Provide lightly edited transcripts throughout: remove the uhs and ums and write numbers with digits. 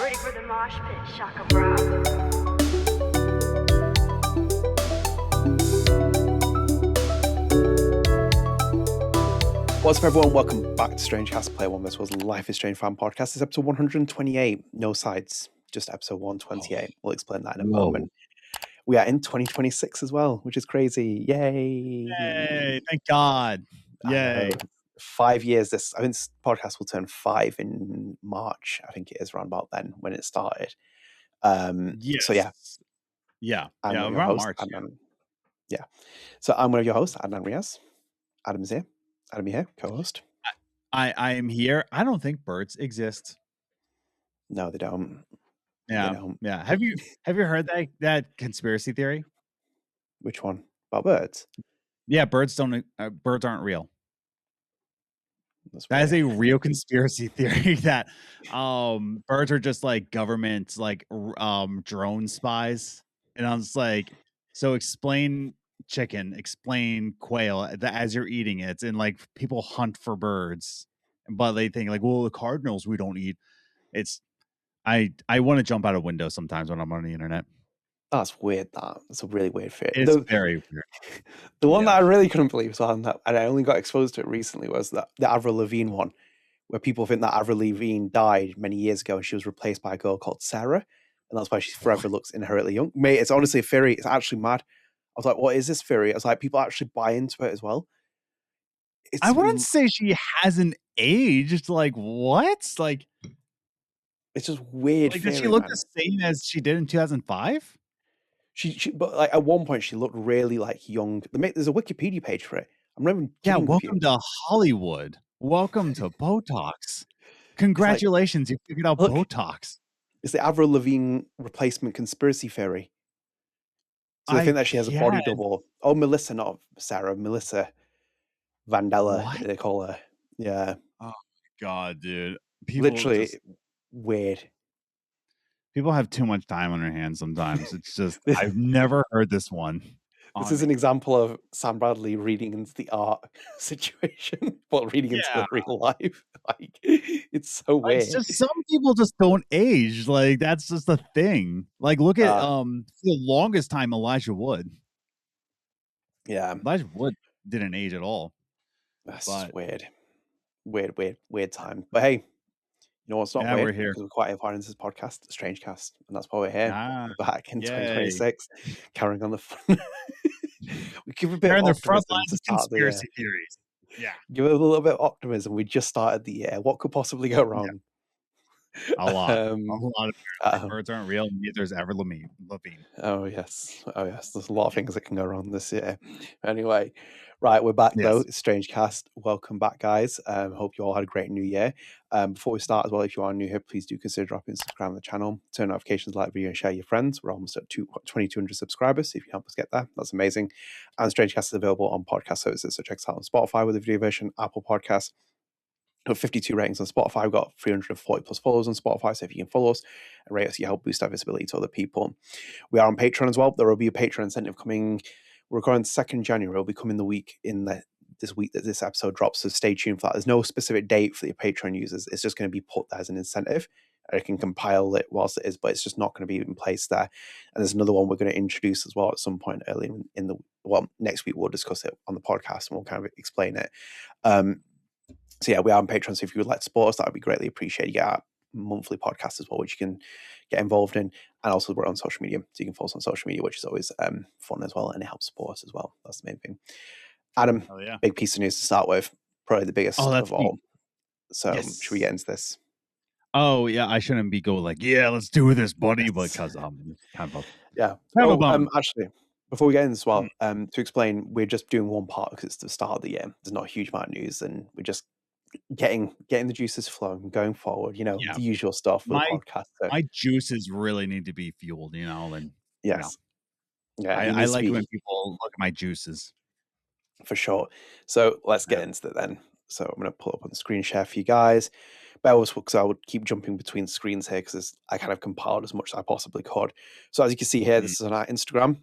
Ready for the mosh pit, Shaka Bra. What's up, everyone? Welcome back to StrangeCast Player One. This was Life is Strange Fan Podcast. This is episode 128. No sides, just episode 128. We'll explain that in a moment. We are in 2026 as well, which is crazy. Yay! Yay! Thank God! Yay! 5 years. I think this podcast will turn 5 in March. I think it is around about then when it started. Yes. So yeah, I'm around host, March. Adnan. Yeah. So I'm one of your hosts, Adnan Riaz. Adam's here. Adam, you here? Co-host. I am here. I don't think birds exist. No, they don't. Yeah, They don't. yeah. Have you heard that conspiracy theory? Which one? About birds? Yeah, birds aren't real. That is a real conspiracy theory that birds are just like government drone spies. And I was like, so explain chicken, explain quail as you're eating it, and like people hunt for birds, but they think like, well, the cardinals we don't eat. It's I want to jump out a window sometimes when I'm on the internet. That's weird. That's a really weird fit. It's very weird. The one that I really couldn't believe, and I only got exposed to it recently, was the Avril Lavigne one, where people think that Avril Lavigne died many years ago and she was replaced by a girl called Sarah, and that's why she forever looks inherently young. Mate, it's honestly a theory. It's actually mad. I was like, what is this theory? I was like, people actually buy into it as well. I wouldn't say she hasn't aged. Like, what? Like, it's just weird. Like, theory, does she look man. the same as she did in 2005? But like at one point she looked really like young. There's a Wikipedia page for it. I'm not even. Yeah, welcome to Hollywood. Welcome to Botox. Congratulations, you figured out Botox. It's the Avril Lavigne replacement conspiracy theory. So they think that she has a body double. Oh, Melissa, not Sarah. Melissa Vandella, they call her. Yeah. Oh my God, dude. Literally weird. People have too much time on their hands sometimes. It's just, I've never heard this one. This is an example of Sam Bradley reading into the art situation, but reading into the real life. Like, it's so weird. It's just some people just don't age. Like, that's just a thing. Like, look at for the longest time Elijah Wood. Yeah, Elijah Wood didn't age at all. That's weird. Weird time. But hey, you know what's not weird? We're here. Because we're quite important in this podcast, StrangeCast, and that's why we're here. We're back in 2026, carrying on the fun. We give a bit of the front optimism lines to of start conspiracy theories. Yeah, give it a little bit of optimism. We just started the year. What could possibly go wrong? A lot. A lot of birds aren't real. Neither is Avril Lavigne. Oh yes. There's a lot of things that can go wrong this year. Anyway, right, we're back though. It's StrangeCast. Welcome back, guys. Hope you all had a great new year. Before we start as well, if you are new here, please do consider dropping subscribe on the channel, turn notifications, like the video, and share your friends. We're almost at 2,200 subscribers. So if you help us get there, that's amazing. And StrangeCast is available on podcast services, so check us out on Spotify with the video version, Apple Podcasts. 52 ratings on Spotify. We've got 340 plus followers on Spotify, so if you can follow us and rate us, you help boost our visibility to other people. We are on Patreon as well. There will be a Patreon incentive coming. We're recording 2nd January. It'll be coming the week this week that this episode drops, so stay tuned for that. There's no specific date for the Patreon users. It's just going to be put there as an incentive. I can compile it whilst it is, but it's just not going to be in place there. And there's another one we're going to introduce as well at some point early in the next week. We'll discuss it on the podcast and we'll kind of explain it. So yeah, we are on Patreon, so if you would like to support us, that would be greatly appreciated. You get our monthly podcast as well, which you can get involved in. And also we're on social media, so you can follow us on social media, which is always fun as well, and it helps support us as well. That's the main thing. Adam, big piece of news to start with, probably the biggest of all. So should we get into this? Oh yeah, I shouldn't be going like, let's do this, buddy, because kind of actually, before we get into this, to explain, we're just doing one part because it's the start of the year. There's not a huge amount of news, and we're just getting the juices flowing, going forward. The usual stuff with the podcast. So. My juices really need to be fueled, and yes, I like when people look at my juices for sure. So let's get into it then. So I'm going to pull up on the screen share for you guys. Bear with us because I would keep jumping between screens here because I kind of compiled as much as I possibly could. So as you can see here, this is on our Instagram.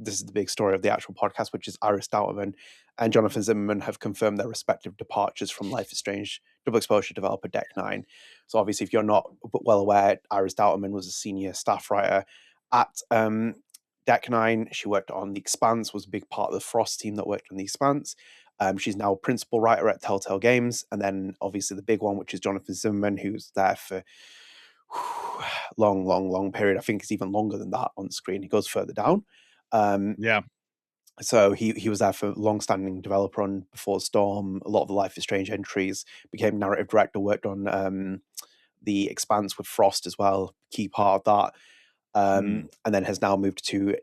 This is the big story of the actual podcast, which is Iris Dauterman and Jonathan Zimmerman have confirmed their respective departures from Life is Strange double exposure developer Deck 9. So obviously, if you're not well aware, Iris Dauterman was a senior staff writer at Deck 9. She worked on The Expanse, was a big part of the Frost team that worked on The Expanse. She's now principal writer at Telltale Games. And then obviously the big one, which is Jonathan Zimmerman, who's there for long period. I think it's even longer than that on screen. He goes further down. Yeah. So he was there for long-standing developer on Before the Storm, a lot of the Life is Strange entries, became narrative director, worked on The Expanse with Frost as well, key part of that. And then has now moved to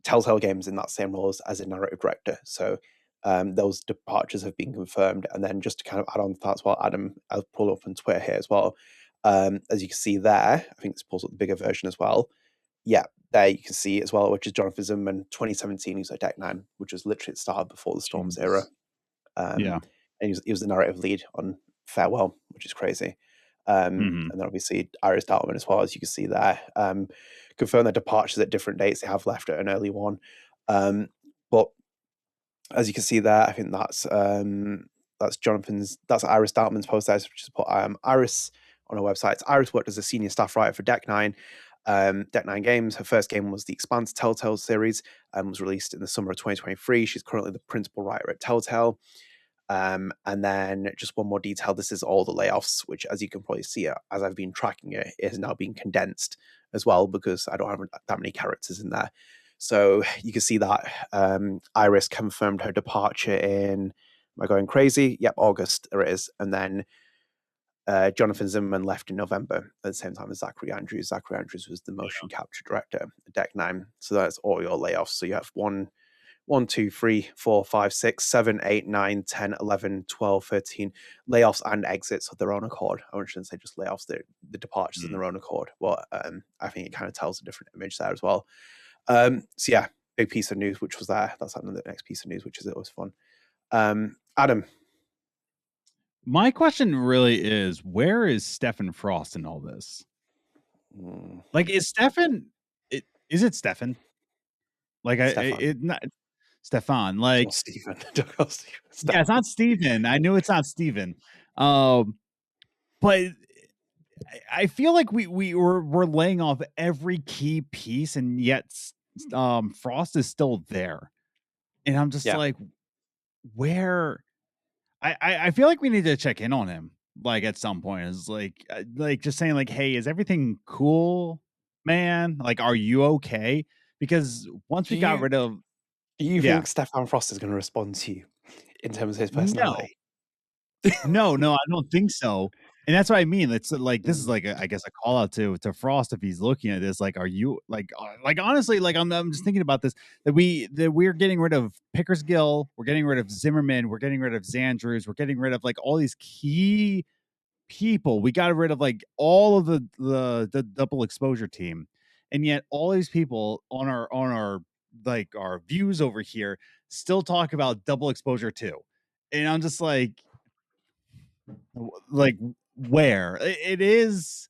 Telltale Games in that same role as a narrative director. So those departures have been confirmed. And then just to kind of add on to that as well, Adam, I'll pull up on Twitter here as well. As you can see there, I think this pulls up the bigger version as well. Yeah, there you can see as well, which is Jonathan Zimmerman, 2017, he was at Deck 9, which was literally at the start of Before the Storms era. Yeah. And he was the narrative lead on Farewell, which is crazy. And then obviously Iris Dauterman as well, as you can see there. Confirm their departures at different dates. They have left at an early one. But as you can see there, I think that's Iris Dauterman's post there, which is put Iris on her website. Iris worked as a senior staff writer for Deck 9. Deck 9 Games. Her first game was the Expanse Telltale series and was released in the summer of 2023. She's currently the principal writer at Telltale. And then just one more detail, this is all the layoffs, which as you can probably see, as I've been tracking it, it has now been condensed as well because I don't have that many characters in there. So you can see that Iris confirmed her departure in, am I going crazy? Yep, August, there it is. And then Jonathan Zimmerman left in November at the same time as Zachary Andrews. Zachary Andrews was the motion capture director at Deck 9. So that's all your layoffs. So you have 1, 2, 3, 4, 5, 6, 7, 8, 9, 10, 11, 12, 13 layoffs and exits of their own accord. I shouldn't say just layoffs, the departures in their own accord. Well, I think it kind of tells a different image there as well. So yeah, big piece of news, which was there. That's the next piece of news, which is always fun. Adam. My question really is, where is Stefan Frost in all this? Like, is Stefan? Is it Stefan? Like, Stefan. Like, it's not Stephen. Yeah, it's not Stephen. I knew it's not Stephen. But I feel like we're laying off every key piece, and yet Frost is still there, and I'm just like, where? I feel like we need to check in on him, like at some point. It's like just saying like, hey, is everything cool, man? Like, are you okay? Because once we got rid of, do you think Stefan Frost is going to respond to you in terms of his personality? No, I don't think so. And that's what I mean. It's like, this is like, I guess, a call out to Frost if he's looking at this. Like, are you like honestly, like I'm just thinking about this, that we're getting rid of Pickersgill, we're getting rid of Zimmerman, we're getting rid of Zandrews, we're getting rid of like all these key people. We got rid of like all of the double exposure team, and yet all these people on our like our views over here still talk about double exposure 2, and I'm just like where it is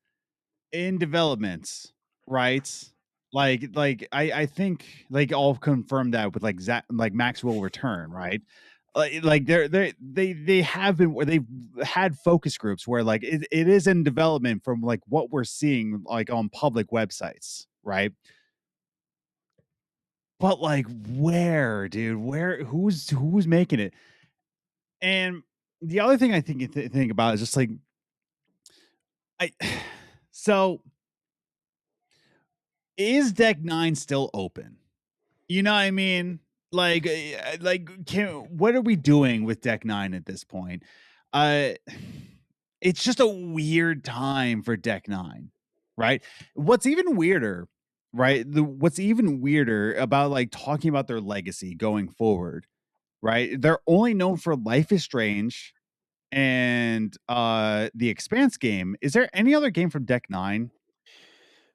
in development, right? Like I think like I'll confirm that with like like Max will return, right? Like they have been where they've had focus groups where like it is in development from like what we're seeing like on public websites, right? But like where, dude? Who's making it? And the other thing I think about is just like so is Deck 9 still open? You know what I mean? Like what are we doing with Deck 9 at this point? It's just a weird time for Deck 9, right? What's even weirder, right? What's even weirder about like talking about their legacy going forward, right? They're only known for Life is Strange and the Expanse game. Is there any other game from Deck 9?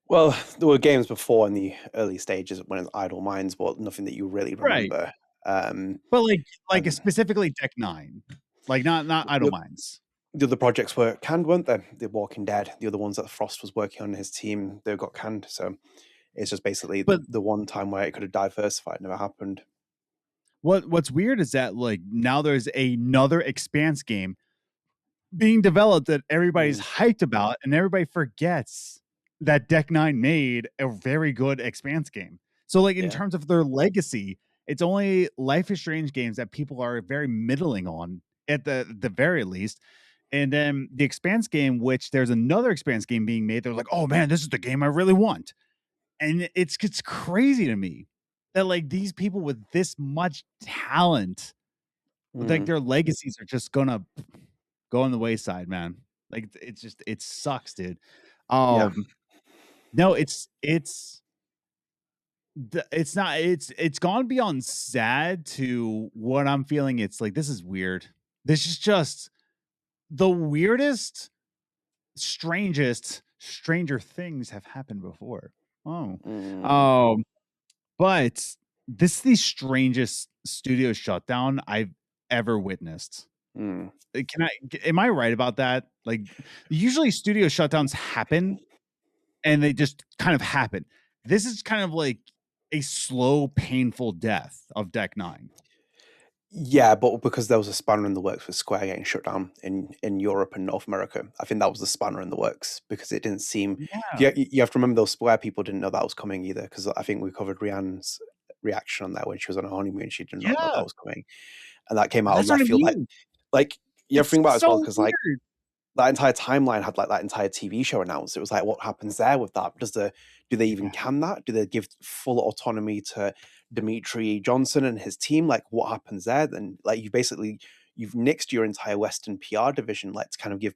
Well, there were games before in the early stages when it's Idle Minds, but nothing that you really remember. Right. But like specifically Deck 9, like not Idle Minds. The other projects were canned, weren't they? The Walking Dead, the other ones that Frost was working on his team, they got canned. So it's just basically the one time where it could have diversified never happened. what's weird is that like now there's another Expanse game being developed that everybody's hyped about, and everybody forgets that Deck Nine made a very good Expanse game. So like in terms of their legacy, it's only Life is Strange games that people are very middling on at the very least. And then the Expanse game, which there's another Expanse game being made, they're like, oh man, this is the game I really want. And it's crazy to me that like these people with this much talent, like their legacies are just gonna go on the wayside, man. Like it's just, it sucks, dude. No, it's gone beyond sad to what I'm feeling. It's like, this is weird. This is just the weirdest, strangest Stranger Things have happened before. But this is the strangest studio shutdown I've ever witnessed. Am I right about that? Like usually studio shutdowns happen and they just kind of happen. This is kind of like a slow, painful death of Deck Nine. Yeah, but because there was a spanner in the works with Square getting shut down in Europe and North America, I think that was the spanner in the works because it didn't seem. Yeah. You have to remember those Square people didn't know that was coming either, because I think we covered Rihanna's reaction on that when she was on her honeymoon. She did not know that was coming, and that came out of left field. Like you have to think about it as well, because like that entire timeline had like that entire TV show announced. It was like, what happens there with that? Do they even can that? Do they give full autonomy to Dimitri Johnson and his team? Like, what happens there? Then, like, you've nixed your entire Western PR division, like, to kind of give,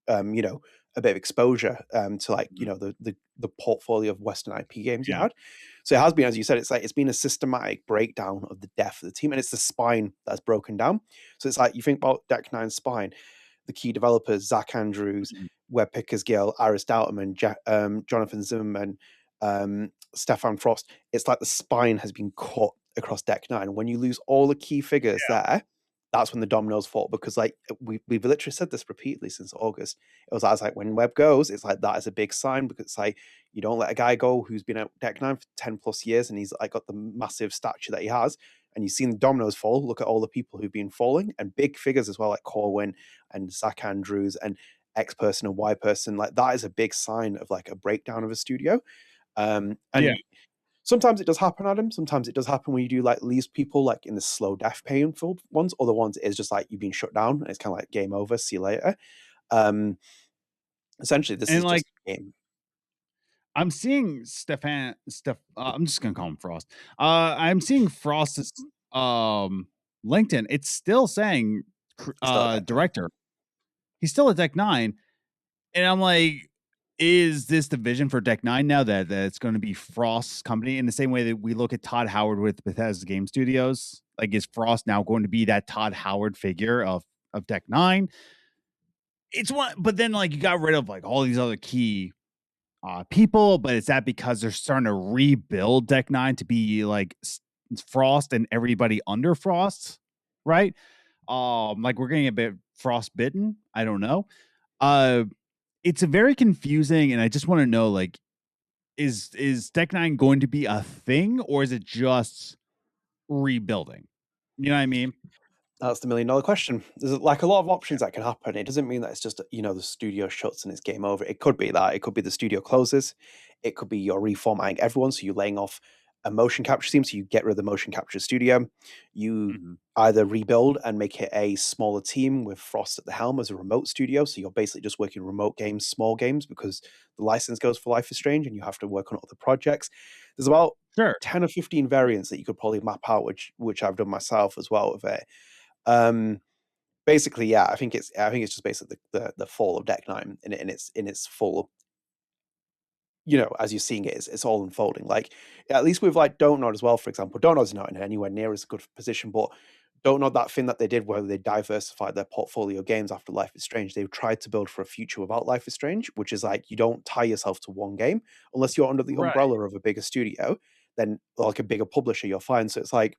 you know, a bit of exposure to like, you know, the portfolio of Western IP games you had. So it has been, as you said, it's been a systematic breakdown of the depth of the team, and it's the spine that's broken down. So it's like you think about Deck Nine's spine. The key developers, Zach Andrews, Web Pickers Gill, Iris Dauterman, Jonathan Zimmerman, Stefan Frost. It's like the spine has been cut across Deck Nine. When you lose all the key figures there, that's when the dominoes fall. Because like we've literally said this repeatedly since August. It was like when Web goes, it's like that is a big sign, because it's like you don't let a guy go who's been at Deck Nine for 10 plus years and he's like got the massive stature that he has. And you've seen the dominoes fall. Look at all the people who've been falling, and big figures as well, like Corwin and Zach Andrews and X person and Y person. Like that is a big sign of like a breakdown of a studio. And sometimes it does happen, Adam. Sometimes it does happen when you do like these people, like in the slow death painful ones. Other ones is just like you've been shut down and it's kind of like game over. See you later. Essentially, this is like, just a game. I'm seeing I'm just gonna call him Frost. I'm seeing Frost's LinkedIn. It's still saying director. He's still at Deck Nine, and I'm like, is this the vision for Deck Nine now that it's going to be Frost's company in the same way that we look at Todd Howard with Bethesda Game Studios? Like, is Frost now going to be that Todd Howard figure of Deck Nine? It's one, but then like you got rid of like all these other key people, but is that because they're starting to rebuild Deck Nine to be like Frost and everybody under Frost, right? Like we're getting a bit frostbitten. I don't know. It's a very confusing, and I just want to know, like, is Deck Nine going to be a thing, or is it just rebuilding? You know what I mean? That's the $1 million question. There's like a lot of options that can happen. It doesn't mean that it's just, you know, the studio shuts and it's game over. It could be that. It could be the studio closes. It could be you're reformatting everyone. So you're laying off a motion capture team. So you get rid of the motion capture studio. You either rebuild and make it a smaller team with Frost at the helm as a remote studio. So you're basically just working remote games, small games, because the license goes for Life is Strange and you have to work on other projects. There's about 10 or 15 variants that you could probably map out, which I've done myself as well with it. Basically, yeah, I think it's just basically the fall of Deck Nine in its full, you know, as you're seeing it, it's all unfolding. Like at least with like Don't Nod as well, for example. Don't Nod's not in anywhere near as good position, but Don't Nod, that thing that they did where they diversified their portfolio of games after Life is Strange, they tried to build for a future without Life is Strange, which is like you don't tie yourself to one game unless you're under the umbrella of a bigger studio, then like a bigger publisher, you're fine. So it's like,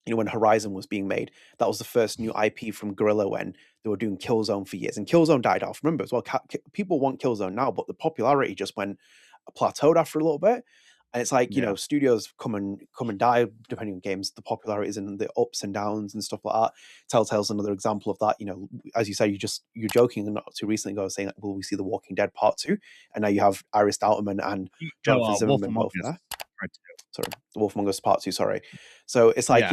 you know, when Horizon was being made, that was the first new IP from Guerrilla when they were doing Killzone for years. And Killzone died off. Remember as well, people want Killzone now, but the popularity just went plateaued after a little bit. And it's like, studios come and die depending on games, the popularities and the ups and downs and stuff like that. Telltale's another example of that. As you say, you're joking and not too recently ago saying, will we see The Walking Dead Part 2? And now you have Iris Dauterman and Jonathan Zimmerman both there. Sorry, The Wolf Among Us Part 2, sorry. So it's like,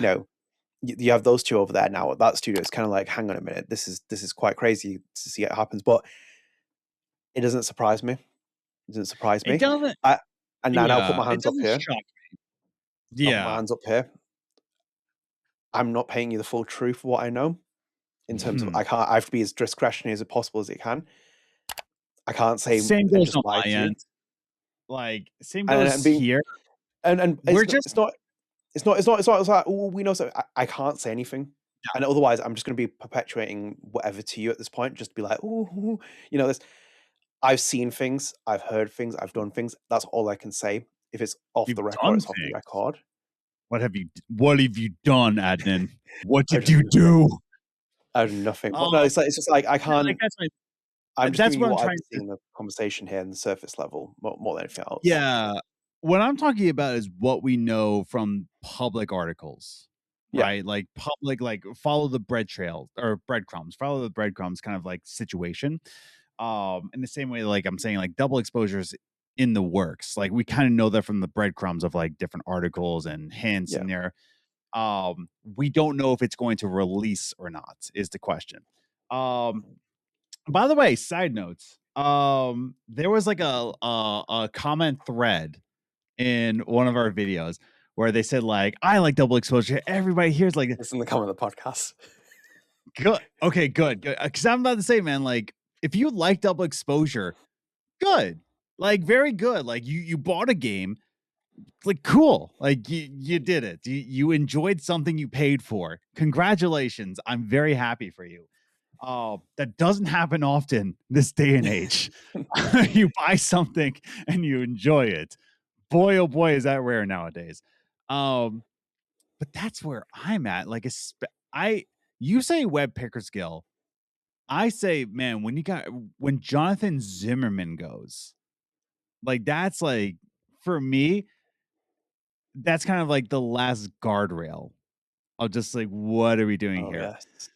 you have those two over there now at that studio. It's kind of like, hang on a minute, this is quite crazy to see it happens, but it doesn't surprise me. It doesn't surprise me. It doesn't. And now I'll put my hands up here. Shock me. Yeah. I'll put my hands up here. I'm not paying you the full truth of what I know. In terms of I have to be as discretionary as possible as it can. I can't say same goes on my end. Like same goes here. And it's not like, oh, we know so I can't say anything. Yeah. And otherwise I'm just gonna be perpetuating whatever to you at this point, just to be like, oh, this. I've seen things, I've heard things, I've done things. That's all I can say. If it's off the record, it's off the record. What have you done, Adnan? What did you do? I've done nothing. But no, it's just like I can't. I'm just giving you what I'm seeing in the conversation here in the surface level, more than anything else. Yeah. What I'm talking about is what we know from public articles. Right? Like public, like follow the bread trail or breadcrumbs, follow the breadcrumbs kind of like situation. In the same way, like I'm saying, like double exposures in the works. Like we kind of know that from the breadcrumbs of like different articles and hints in there. We don't know if it's going to release or not is the question. By the way, side notes. There was like a comment thread in one of our videos where they said like, I like double exposure. Everybody here's like, it's in the comment of the podcast. Good. Okay, good. Because I'm about to say, man, like if you like double exposure, good. Like very good. Like you bought a game, like cool. Like you did it. You enjoyed something you paid for. Congratulations. I'm very happy for you. That doesn't happen often this day and age. You buy something and you enjoy it. Boy, oh boy, is that rare nowadays. But that's where I'm at. Like you say web picker skill. I say, man, when Jonathan Zimmerman goes, like that's like for me, that's kind of like the last guardrail of just like, what are we doing here? Yes.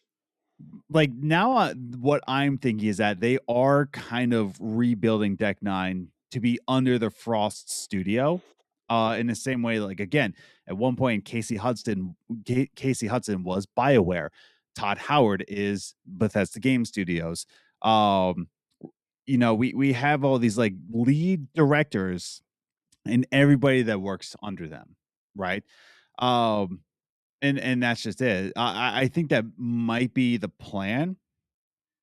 Like now, what I'm thinking is that they are kind of rebuilding Deck 9 to be under the Frost studio. In the same way, like again, at one point, Casey Hudson was BioWare. Todd Howard is Bethesda Game Studios. We have all these like lead directors and everybody that works under them, right? And that's just it. I think that might be the plan.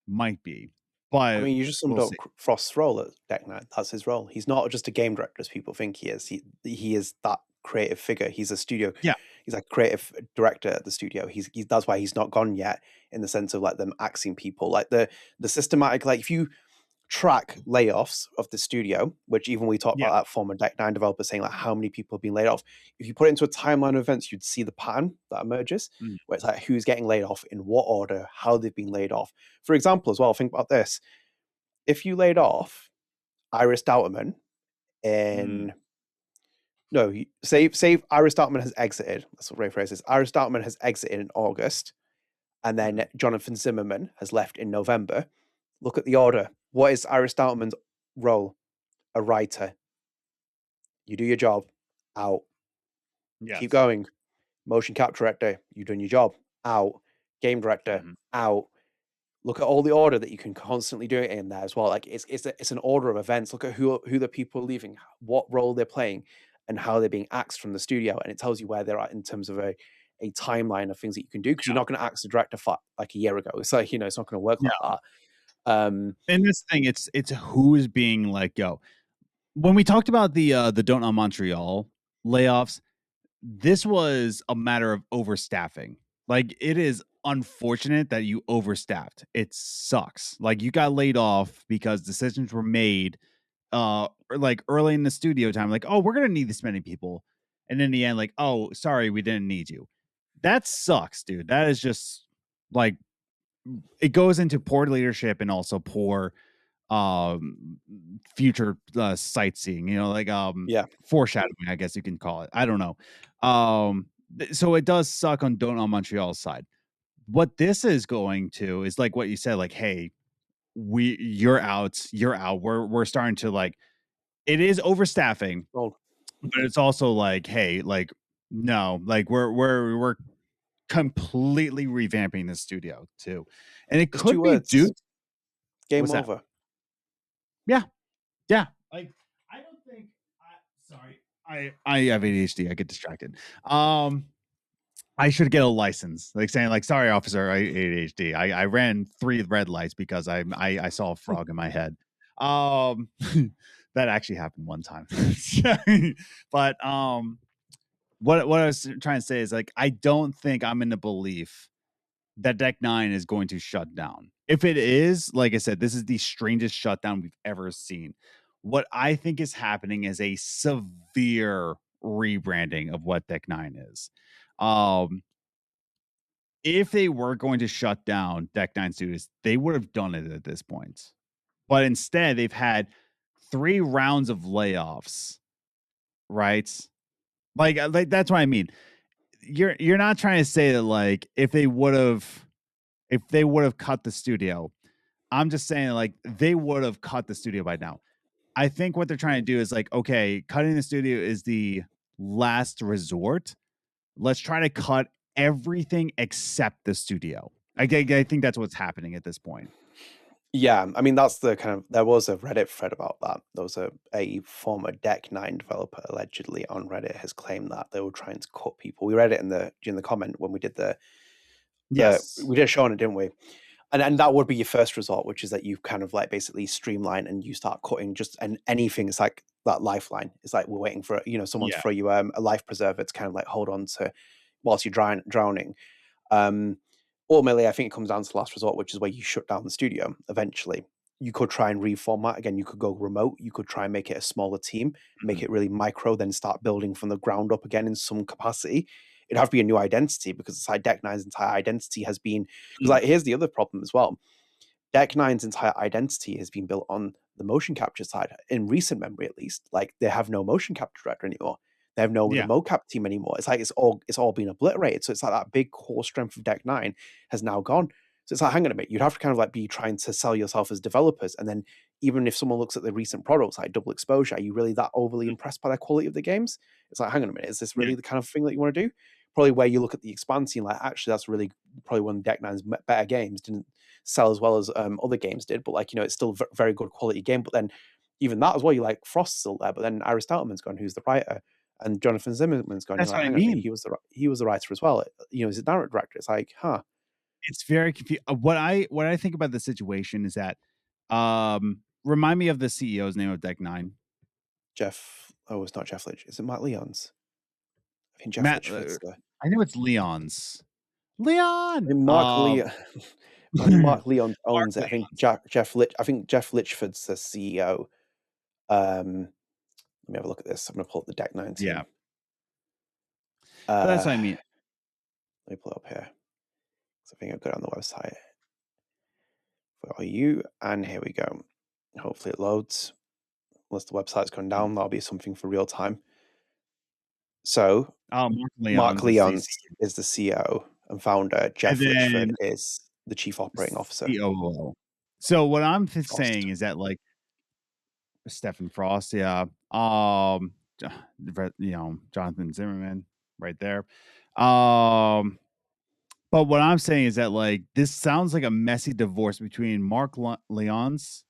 Might be. But I mean, you just summed up Frost's role at Deck 9. That's his role. He's not just a game director as people think he is. He is that creative figure. He's a studio. Yeah. He's a creative director at the studio. He's that's why he's not gone yet, in the sense of like them axing people. Like the systematic, like if you track layoffs of the studio, which even we talked about that former Deck 9 developer saying like how many people have been laid off. If you put it into a timeline of events, you'd see the pattern that emerges, where it's like who's getting laid off, in what order, how they've been laid off. For example, as well, think about this. If you laid off Iris Dauterman say Iris Dauterman has exited, that's what Ray phrases. Iris Dauterman has exited in August, and then Jonathan Zimmerman has left in November. Look at the order. What is Iris Dauterman's role? A writer. You do your job. Out. Yes. Keep going. Motion capture director. You've done your job. Out. Game director. Out. Look at all the order that you can constantly do it in there as well. Like it's an order of events. Look at who the people are leaving, what role they're playing, and how they're being axed from the studio. And it tells you where they're at in terms of a timeline of things that you can do. Because you're not going to axe the director for like a year ago. It's like, it's not going to work like that. And this thing, it's who is being let go. When we talked about the Donut Montreal layoffs, this was a matter of overstaffing. Like it is unfortunate that you overstaffed. It sucks. Like you got laid off because decisions were made like early in the studio time, like, oh, we're gonna need this many people, and in the end, like, oh, sorry, we didn't need you. That sucks, dude. That is just like, it goes into poor leadership and also poor future sightseeing, like foreshadowing, I guess you can call it. I don't know. So it does suck on Montreal's side. What this is going to is like what you said, like, hey, you're out. We're starting to like, it is overstaffing, Oh, but it's also like, hey, like, no, like we're completely revamping the studio too. And it it's could 2 be due. words. Game What's that? over. Yeah. Yeah. Like, I don't think sorry. I have ADHD. I get distracted. I should get a license, like saying, like, sorry, officer, I ADHD. I ran 3 red lights because I saw a frog in my head. That actually happened one time. But what I was trying to say is, like, I don't think I'm in the belief that Deck 9 is going to shut down. If it is, like I said, this is the strangest shutdown we've ever seen. What I think is happening is a severe rebranding of what Deck 9 is. If they were going to shut down Deck 9 Studios, they would have done it at this point. But instead, they've had 3 rounds of layoffs, right? Like that's what I mean. You're not trying to say that, like, if they would have cut the studio, I'm just saying, like, they would have cut the studio by now. I think what they're trying to do is like, okay, cutting the studio is the last resort. Let's try to cut everything except the studio. I think that's what's happening at this point. Yeah, I mean, that's the kind of, there was a Reddit thread about that. There was a former Deck 9 developer allegedly on Reddit has claimed that they were trying to cut people. We read it in the comment when we did we did a show on it, didn't we? And that would be your first resort, which is that you kind of like basically streamline and you start cutting just anything. It's like that lifeline. It's like we're waiting for someone to throw you a life preserver to kind of like hold on to whilst you're drowning. Ultimately, I think it comes down to the last resort, which is where you shut down the studio eventually. You could try and reformat again. You could go remote. You could try and make it a smaller team, make it really micro, then start building from the ground up again in some capacity. It'd have to be a new identity because it's like Deck 9's entire identity has been. Because like here's the other problem as well. Deck 9's entire identity has been built on the motion capture side. In recent memory, at least, like they have no motion capture director anymore. They have no the mocap team anymore. It's like it's all been obliterated. So it's like that big core strength of Deck 9 has now gone. So it's like, hang on a minute, you'd have to kind of like be trying to sell yourself as developers. And then even if someone looks at the recent products like Double Exposure, are you really that overly impressed by the quality of the games? It's like, hang on a minute, is this really the kind of thing that you want to do? Probably where you look at the expansion, like actually that's really probably one of Deck 9's better games. Didn't sell as well as other games did, but like, it's still very good quality game. But then even that as well, you like Frost's still there, but then Iris Dauterman's gone, who's the writer, and Jonathan Zimmerman's gone. That's like, what I mean. He was the writer as well. He's a director. It's like, huh. It's very confusing. What I think about the situation is that, remind me of the CEO's name of Deck 9. Jeff. Oh, it's not Jeff Litch. Is it Matt Leon's? I think Jeff Litchford's there. I know it's Leon's. Leon. I mean, Mark Leon. Mark Leon owns it. I think Jeff Litchford's the CEO. Let me have a look at this. I'm going to pull up the Deck 9 team. Yeah. That's what I mean. Let me pull it up here. I think I've got it on the website. Where are you? And here we go. Hopefully it loads. Unless the website's gone down, that'll be something for real time. So, Mark Leon is the CEO and founder. Jeff Litchford is the chief operating officer. COO. So what I'm saying is that, like, Stephen Frost, Jonathan Zimmerman, right there. But what I'm saying is that, like, this sounds like a messy divorce between Mark Leon's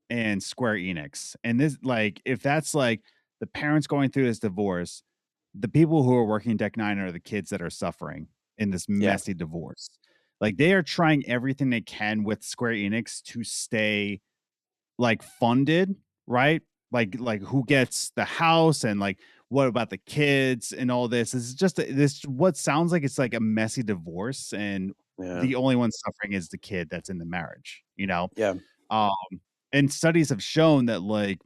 and Square Enix. And this, like, if that's like the parents going through this divorce, the people who are working Deck 9 are the kids that are suffering in this messy divorce. Like, they are trying everything they can with Square Enix to stay, like, funded, right? Like who gets the house and like what about the kids and all this. It's just this what sounds like it's like a messy divorce, and the only one suffering is the kid that's in the marriage, and studies have shown that, like,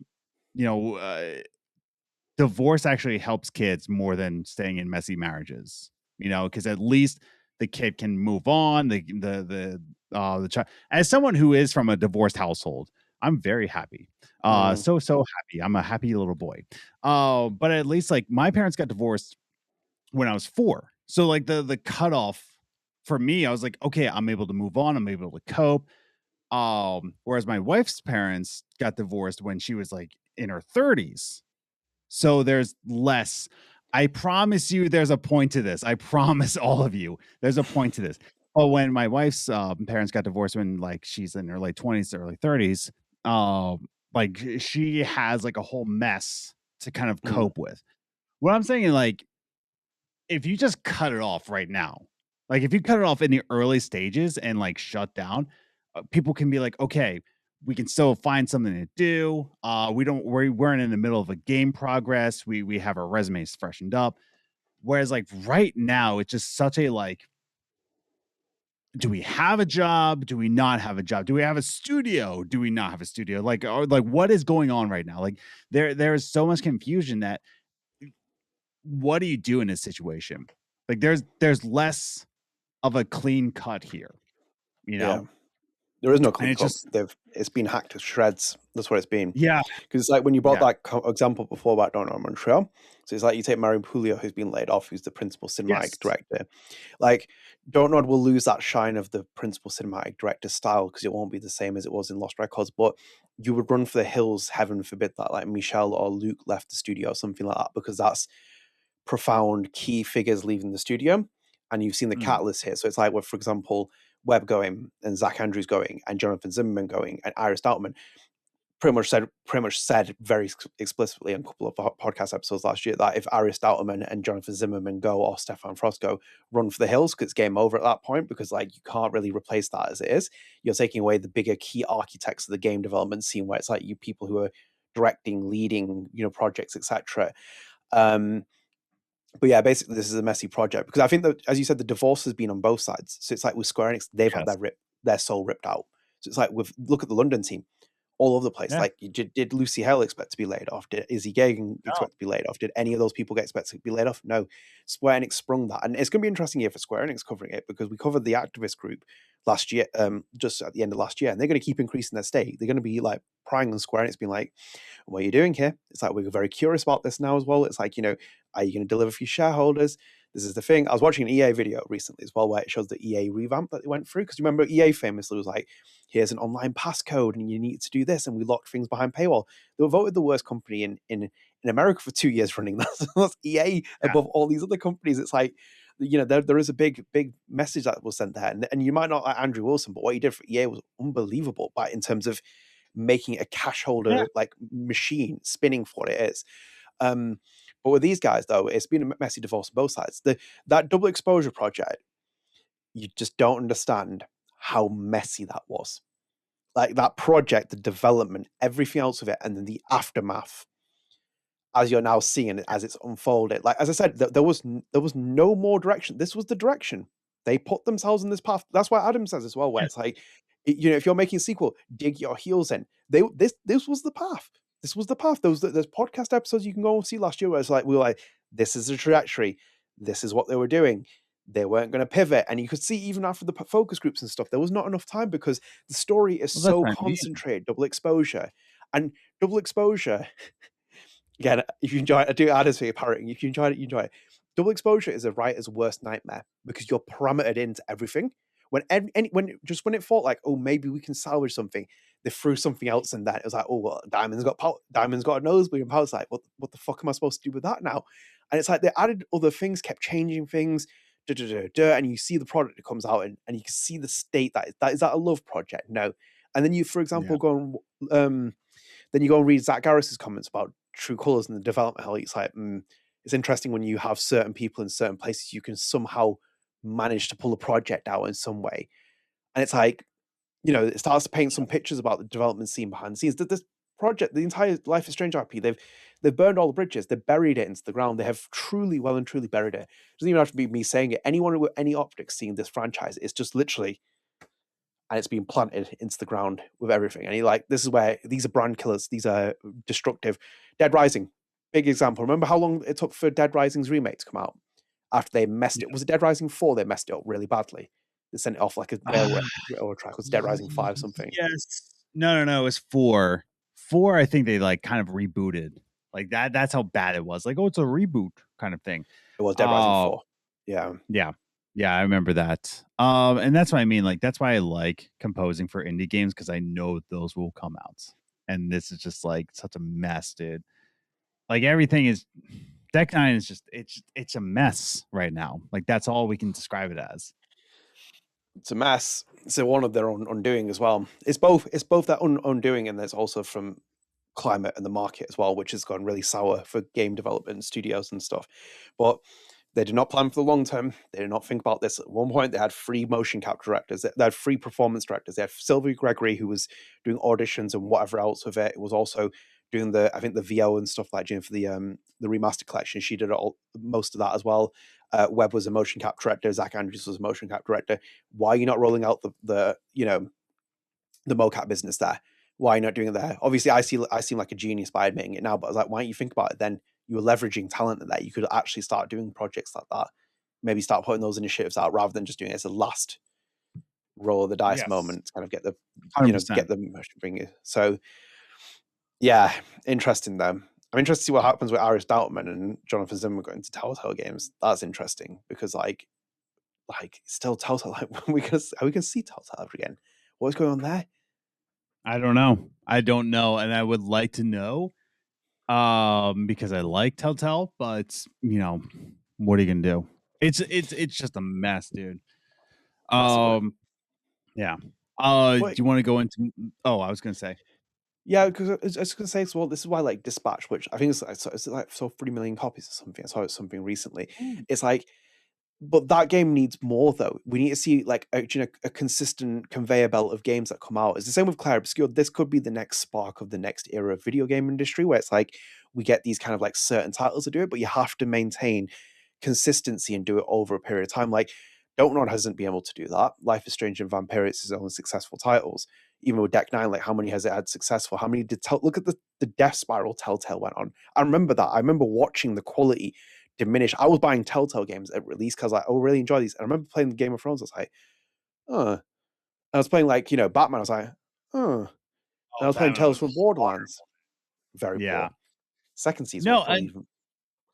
divorce actually helps kids more than staying in messy marriages, because at least the kid can move on. The child, as someone who is from a divorced household, I'm very happy. Mm, So happy. I'm a happy little boy. But at least like my parents got divorced when I was 4. So like the cutoff for me, I was like, okay, I'm able to move on. I'm able to cope. Whereas my wife's parents got divorced when she was like in her 30s. So there's less. I promise you there's a point to this. I promise all of you there's a point to this. But when my wife's parents got divorced when like she's in her late 20s to early 30s, like she has like a whole mess to kind of mm, cope with. What I'm saying is like if you just cut it off right now, like if you cut it off in the early stages and like shut down, people can be like, okay, we can still find something to do. We weren't in the middle of a game progress. We have our resumes freshened up. Whereas like right now, it's just such a like, do we have a job? Do we not have a job? Do we have a studio? Do we not have a studio? Like, or like what is going on right now? Like there is so much confusion that what do you do in this situation? Like there's less of a clean cut here, you yeah. know? There is no And clean it's cut. just It's been hacked to shreds. That's what it's been. yeah, Because it's like when you brought yeah. that example before about Dauterman and Montreal. So it's like you take Marion Pulio, who's been laid off, who's the principal cinematic Yes. director. Like Dauterman will lose that shine of the principal cinematic director style because it won't be the same as it was in Lost Records. But you would run for the hills, heaven forbid that like Michelle or Luke left the studio or something like that, because that's profound key figures leaving the studio. And you've seen the Mm. catalyst here. So it's like, well, for example, Webb going and Zach Andrews going and Jonathan Zimmerman going and Iris Dauterman pretty much said very explicitly in a couple of podcast episodes last year that if Iris Dauterman and Jonathan Zimmerman go or Stefan Frost go, run for the hills because it's game over at that point, because like you can't really replace that as it is. You're taking away the bigger key architects of the game development scene, where it's like you people who are directing, leading, projects, etc. But yeah, basically this is a messy project because I think that, as you said, the divorce has been on both sides. So it's like with Square Enix, they've had Yes. their soul ripped out. So it's like look at the London team, all over the place. Yeah. Like, did Lucy Hale expect to be laid off? Did Izzy Gagan No. expect to be laid off? Did any of those people get expected to be laid off? No. Square Enix sprung that, and it's going to be interesting here for Square Enix covering it because we covered the activist group last year, just at the end of last year, and they're going to keep increasing their stake. They're going to be like prying on Square Enix, being like, "What are you doing here?" It's like we're very curious about this now as well. It's like, are you going to deliver for your shareholders? This is the thing. I was watching an EA video recently as well, where it shows the EA revamp that they went through. Because you remember EA famously was like, here's an online passcode and you need to do this. And we locked things behind paywall. They were voted the worst company in America for 2 years running. That's EA above all these other companies. It's like, there is a big message that was sent there. And you might not like Andrew Wilson, but what he did for EA was unbelievable, but in terms of making it a cash holder like machine spinning for what it is. But with these guys, though, it's been a messy divorce on both sides. That double exposure project, you just don't understand how messy that was. Like that project, the development, everything else of it, and then the aftermath, as you're now seeing it as it's unfolded. Like as I said, there was no more direction. This was the direction. They put themselves in this path. That's why Adam says as well, where it's like, if you're making a sequel, dig your heels in. This was the path. This was the path. There's podcast episodes you can go and see last year where it's like we were like, this is the trajectory. This is what they were doing. They weren't going to pivot, and you could see even after the focus groups and stuff, there was not enough time because the story is so concentrated. Double exposure, and double exposure. Again, if you enjoy it, I do add as for your parroting. If you enjoy it, you enjoy it. Double exposure is a writer's worst nightmare because you're parametered into everything. When it felt like, oh, maybe we can salvage something, they threw something else in that. It was like, oh, well, Diamond's got a nosebleed, and Power's like, what the fuck am I supposed to do with that now? And it's like they added other things, kept changing things, and you see the product that comes out, and you can see the state that is that a love project? No. And then you, for example, go and read Zach Garris's comments about True Colors and the development hell. It's like, it's interesting when you have certain people in certain places, you can somehow manage to pull a project out in some way. And it's like, it starts to paint some pictures about the development scene behind the scenes. That this project, the entire Life is Strange RP, they've burned all the bridges, they've buried it into the ground. They have truly, well and truly buried it. It doesn't even have to be me saying it. Anyone with any optics seeing this franchise, it's just literally, and it's been planted into the ground with everything. And this is where these are brand killers, these are destructive. Dead Rising, big example. Remember how long it took for Dead Rising's remake to come out after they messed it? Was it Dead Rising 4 they messed it up really badly? They sent it off like a railroad track. Was Dead Rising 5 something? Yes. No. It was 4. 4, I think they like kind of rebooted. Like that's how bad it was. Like, oh, it's a reboot kind of thing. It was Dead Rising 4. Yeah. Yeah, I remember that. And that's what I mean. Like, that's why I like composing for indie games, because I know those will come out. And this is just like such a mess, dude. Like, everything is Deck 9 is just it's a mess right now. Like, that's all we can describe it as. It's a mess. It's one of their own undoing as well. It's both that undoing, and there's also from climate and the market as well, which has gone really sour for game development studios and stuff. But they did not plan for the long term. They did not think about this. At one point, they had 3 motion capture directors. They had 3 performance directors. They had Sylvie Gregory, who was doing auditions and whatever else with it. It was also doing the VO and stuff like doing for the remaster collection. She did most of that as well. Webb was a motion capture director. Zach Andrews was a motion capture director. Why are you not rolling out the mocap business there? Why are you not doing it there? Obviously, I seem like a genius by admitting it now, but I was like, why don't you think about it then? You were leveraging talent there. You could actually start doing projects like that. Maybe start putting those initiatives out rather than just doing it as a last roll of the dice moment to kind of get the 100%. get the motion bring it. So yeah, interesting though. I'm interested to see what happens with Iris Dauterman and Jonathan Zimmerman going to Telltale Games. That's interesting because like still Telltale. Like, we can see Telltale again. What's going on there? I don't know, and I would like to know, because I like Telltale, but what are you gonna do? It's just a mess, dude. Yeah. Do you want to go into? Oh, I was gonna say. Yeah, because I was going to say, well, this is why like Dispatch, which I think it's like sold 3 million copies or something. I saw it something recently. It's like, but that game needs more though. We need to see like a consistent conveyor belt of games that come out. It's the same with Clare Obscure. This could be the next spark of the next era of video game industry, where it's like we get these kind of like certain titles to do it, but you have to maintain consistency and do it over a period of time. Like Dauterman hasn't been able to do that. Life is Strange and Vampire, it's his own successful titles. Even with Deck 9, like how many has it had successful? How many did look at the death spiral Telltale went on? I remember that. I remember watching the quality diminish. I was buying Telltale games at release because I really enjoy these. I remember playing Game of Thrones. I was like, oh. I was playing like Batman. I was like, oh. And I was playing Tales from Borderlands. Very poor. Second season was probably even.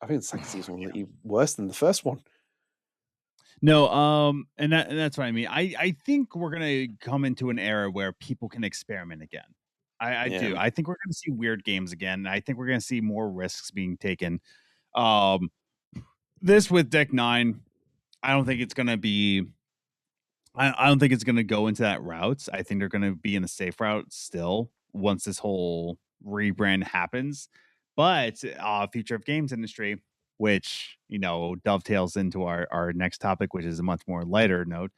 I think the second season was even worse than the first one. No, and that's what I mean. I think we're gonna come into an era where people can experiment again. I do. I think we're gonna see weird games again. I think we're gonna see more risks being taken. This with Deck 9, I don't think it's gonna be. I don't think it's gonna go into that route. I think they're gonna be in the safe route still once this whole rebrand happens. But future of games industry, which dovetails into our next topic, which is a much more lighter note.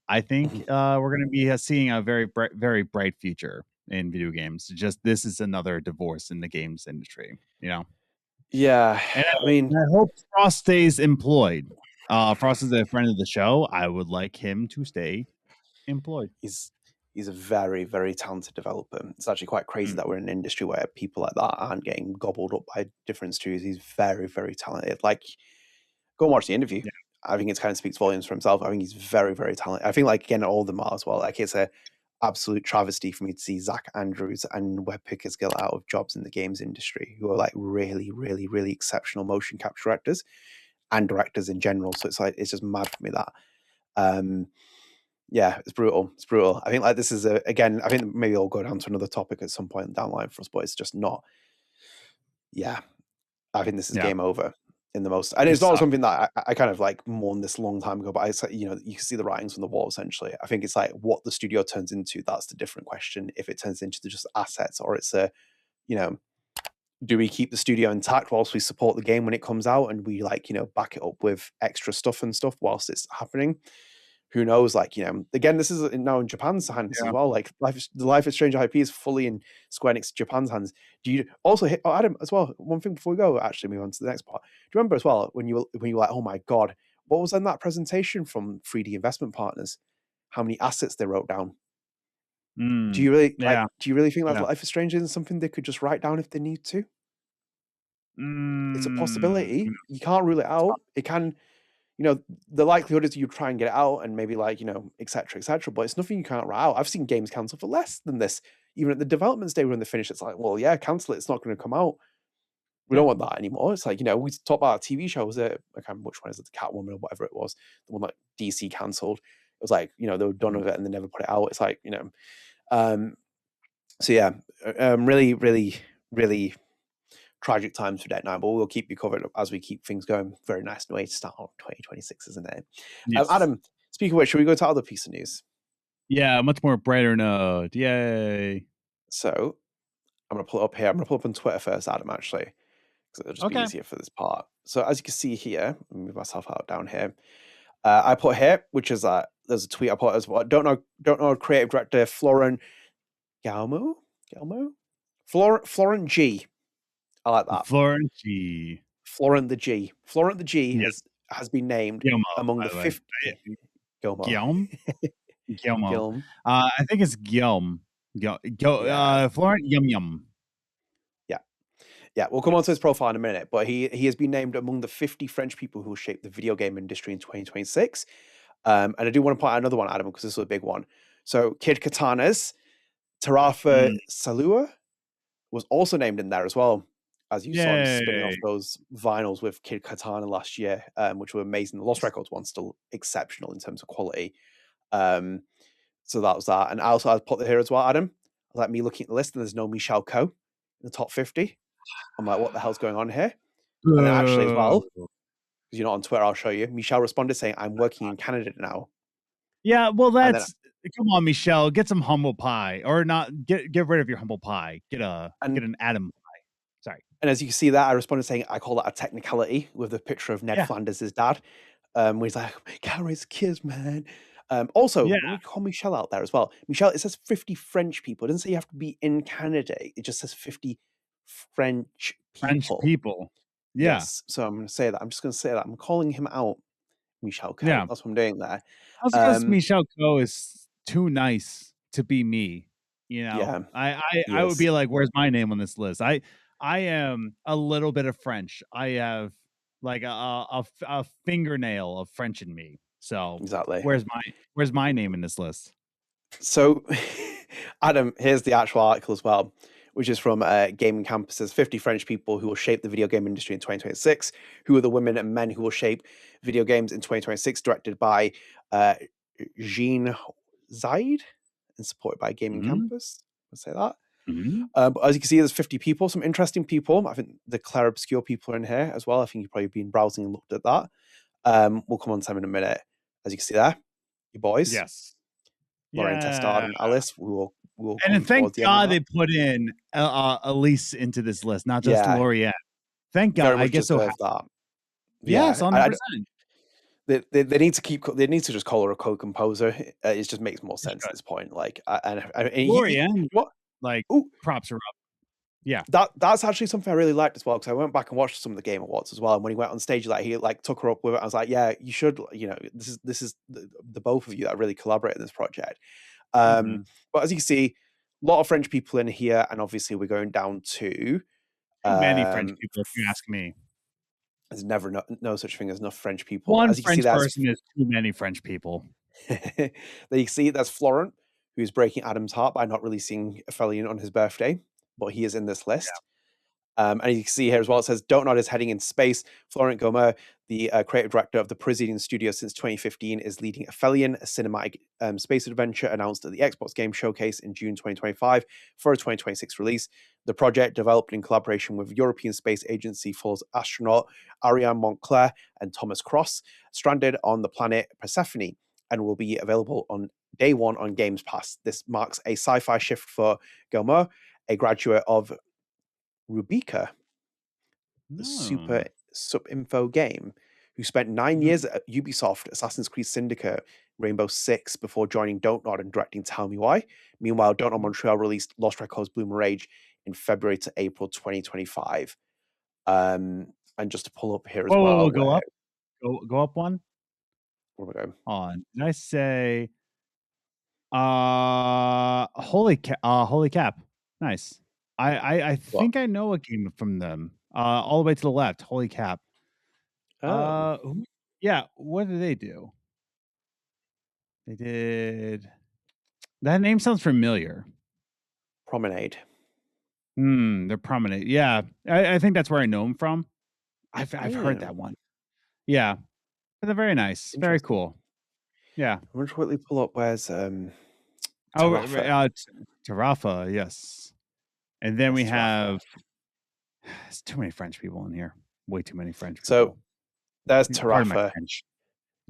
I think we're going to be seeing a very bright future in video games. Just this is another divorce in the games industry, Yeah, and I hope Frost stays employed. Frost is a friend of the show. I would like him to stay employed. He's a very, very talented developer. It's actually quite crazy that we're in an industry where people like that aren't getting gobbled up by different studios. He's very, very talented. Like, go and watch the interview. Yeah. I think it kind of speaks volumes for himself. I think he's very, very talented. I think, like, again, all of them are as well. Like, it's a absolute travesty for me to see Zach Andrews and Webb Pickers get out of jobs in the games industry, who are like really, really, really exceptional motion capture directors and directors in general. So it's just mad for me that. Yeah, it's brutal. It's brutal. I think like this is again. I think maybe I'll go down to another topic at some point down the line for us, but it's just not. Yeah, I think this is game over in the most, and it's not something that I kind of like mourned this long time ago. But it's like, you can see the writings on the wall. Essentially, I think it's like what the studio turns into. That's the different question. If it turns into just assets, or it's do we keep the studio intact whilst we support the game when it comes out, and we back it up with extra stuff and stuff whilst it's happening? Who knows? Like, again, this is now in Japan's hands as well. Like, the Life is Strange IP is fully in Square Enix Japan's hands. Do you also hit Adam as well? One thing before we go, actually move on to the next part. Do you remember as well when you were like, oh my god, what was in that presentation from 3D Investment Partners? How many assets they wrote down? Do you really do you really think that Life is Strange isn't something they could just write down if they need to? It's a possibility. You can't rule it out. It can. The likelihood is you try and get it out and maybe et cetera, but it's nothing you can't write out. I've seen games cancelled for less than this. even at the development stage when they finish, it's like, well, yeah, cancel it. It's not going to come out. We don't want that anymore. It's like, we talk about our TV show. Was it, I can't remember which one is it, the Catwoman or whatever it was, the one that DC cancelled. It was like, they were done with it and they never put it out. It's like, so yeah, really, really, really tragic times for Dead 9, but we'll keep you covered as we keep things going. Very nice way to start on 2026, isn't it? Yes. Adam, speaking of which, should we go to other piece of news? Yeah, much more brighter note. Yay. So I'm going to pull it up here. I'm going to pull up on Twitter first, Adam, actually, because it'll just be easier for this part. So as you can see here, let me move myself out down here. I put here, which is there's a tweet I put as well. Don't know creative director Florent Guillaume? Florent G. I like that. Florent G. Florent the G. Florent the G has been named Guillermo, among the 50. Guillaume. Guillermo. I think it's Guillaume. Florent Yum. Yeah, we'll come on to his profile in a minute, but he has been named among the 50 French people who will shape the video game industry in 2026. And I do want to point out another one, Adam, because this was a big one. So Kid Katana's Tarafa Salua was also named in there as well, as you saw him spinning off those vinyls with Kid Katana last year, which were amazing. The Lost Records one's still exceptional in terms of quality. So that was that. And I put it here as well, Adam. Like me looking at the list, and there's no Michelle Coe in the top 50. I'm like, what the hell's going on here? And then actually as well, because you're not on Twitter, I'll show you. Michelle responded saying, I'm working in Canada now. Yeah, well, that's come on, Michelle, get some humble pie, or not get rid of your humble pie. Get an Adam pie. Sorry. And as you can see that, I responded saying, I call that a technicality, with a picture of Ned Flanders' dad. Where he's like, can't raise kids, man. Also, let me call Michelle out there as well. Michelle, it says 50 French people. It doesn't say you have to be in Canada. It just says 50 French people. Yeah. Yes. So I'm going to say that. I'm just going to say that. I'm calling him out, Michelle Coe. Yeah. That's what I'm doing there. That's because Michelle Coe is too nice to be me. Yeah. I would be like, where's my name on this list? I am a little bit of French. I have like a fingernail of French in me. So exactly. Where's my name in this list? So, Adam, here's the actual article as well, which is from Gaming Campus's 50 French people who will shape the video game industry in 2026. Who are the women and men who will shape video games in 2026? Directed by Jean Zaid and supported by Gaming Campus. Let's say that. But as you can see, there's 50 people, some interesting people. I think the Clare obscure people are in here as well. I think you've probably been browsing and looked at that. We'll come on to them in a minute. As you can see there, your boys. Yes. Lauren Testard and Alice. We will and thank God they put in Elise into this list, not just L'Oreal. Thank God. I guess so. That. Yes, 100%. They need to keep. They need to just call her a co-composer. It just makes more sense at this point. Like, L'Oreal, props her up. Yeah, that's actually something I really liked as well, because I went back and watched some of the Game Awards as well. And when he went on stage, he took her up with it. I was like, yeah, you should. This is the both of you that really collaborate in this project. But as you can see, a lot of French people in here, and obviously we're going down to too many French people. If you ask me, there's never no such thing as enough French people. One as you French can see, person is too many French people. There you see, that's Florent, who's breaking Adam's heart by not releasing Aphelion on his birthday, but he is in this list. And you can see here as well, it says Don't Nod is heading into space. Florent Guillaume, the creative director of the Parisian studio since 2015, is leading Aphelion, a cinematic space adventure announced at the Xbox Game Showcase in June 2025 for a 2026 release. The project, developed in collaboration with European Space Agency, follows astronaut Ariane Montclair and Thomas Cross, stranded on the planet Persephone, and will be available on day one on Games Pass. This marks a sci-fi shift for Guillaume, a graduate of Rubica, the super sub-info game, who spent 9 years at Ubisoft, Assassin's Creed Syndicate, Rainbow Six, before joining Don't Nod and directing Tell Me Why. Meanwhile, Don't Nod Montreal released Lost Records Bloom Rage in February to April 2025. And just to pull up here as well. Go up. Go up one. Where we go? On. Did I say holy cap. Nice. I think I know a game from them. All the way to the left. Holy cap. Yeah, what did they do? They did. That name sounds familiar. Promenade. They're Promenade. Yeah, I think that's where I know them from. I've heard that one. Yeah, but they're very nice, very cool. Yeah. I'm going to quickly pull up where's Tarafa, yes. And then we have there's too many French people in here. Way too many French people. So there's Tarafa,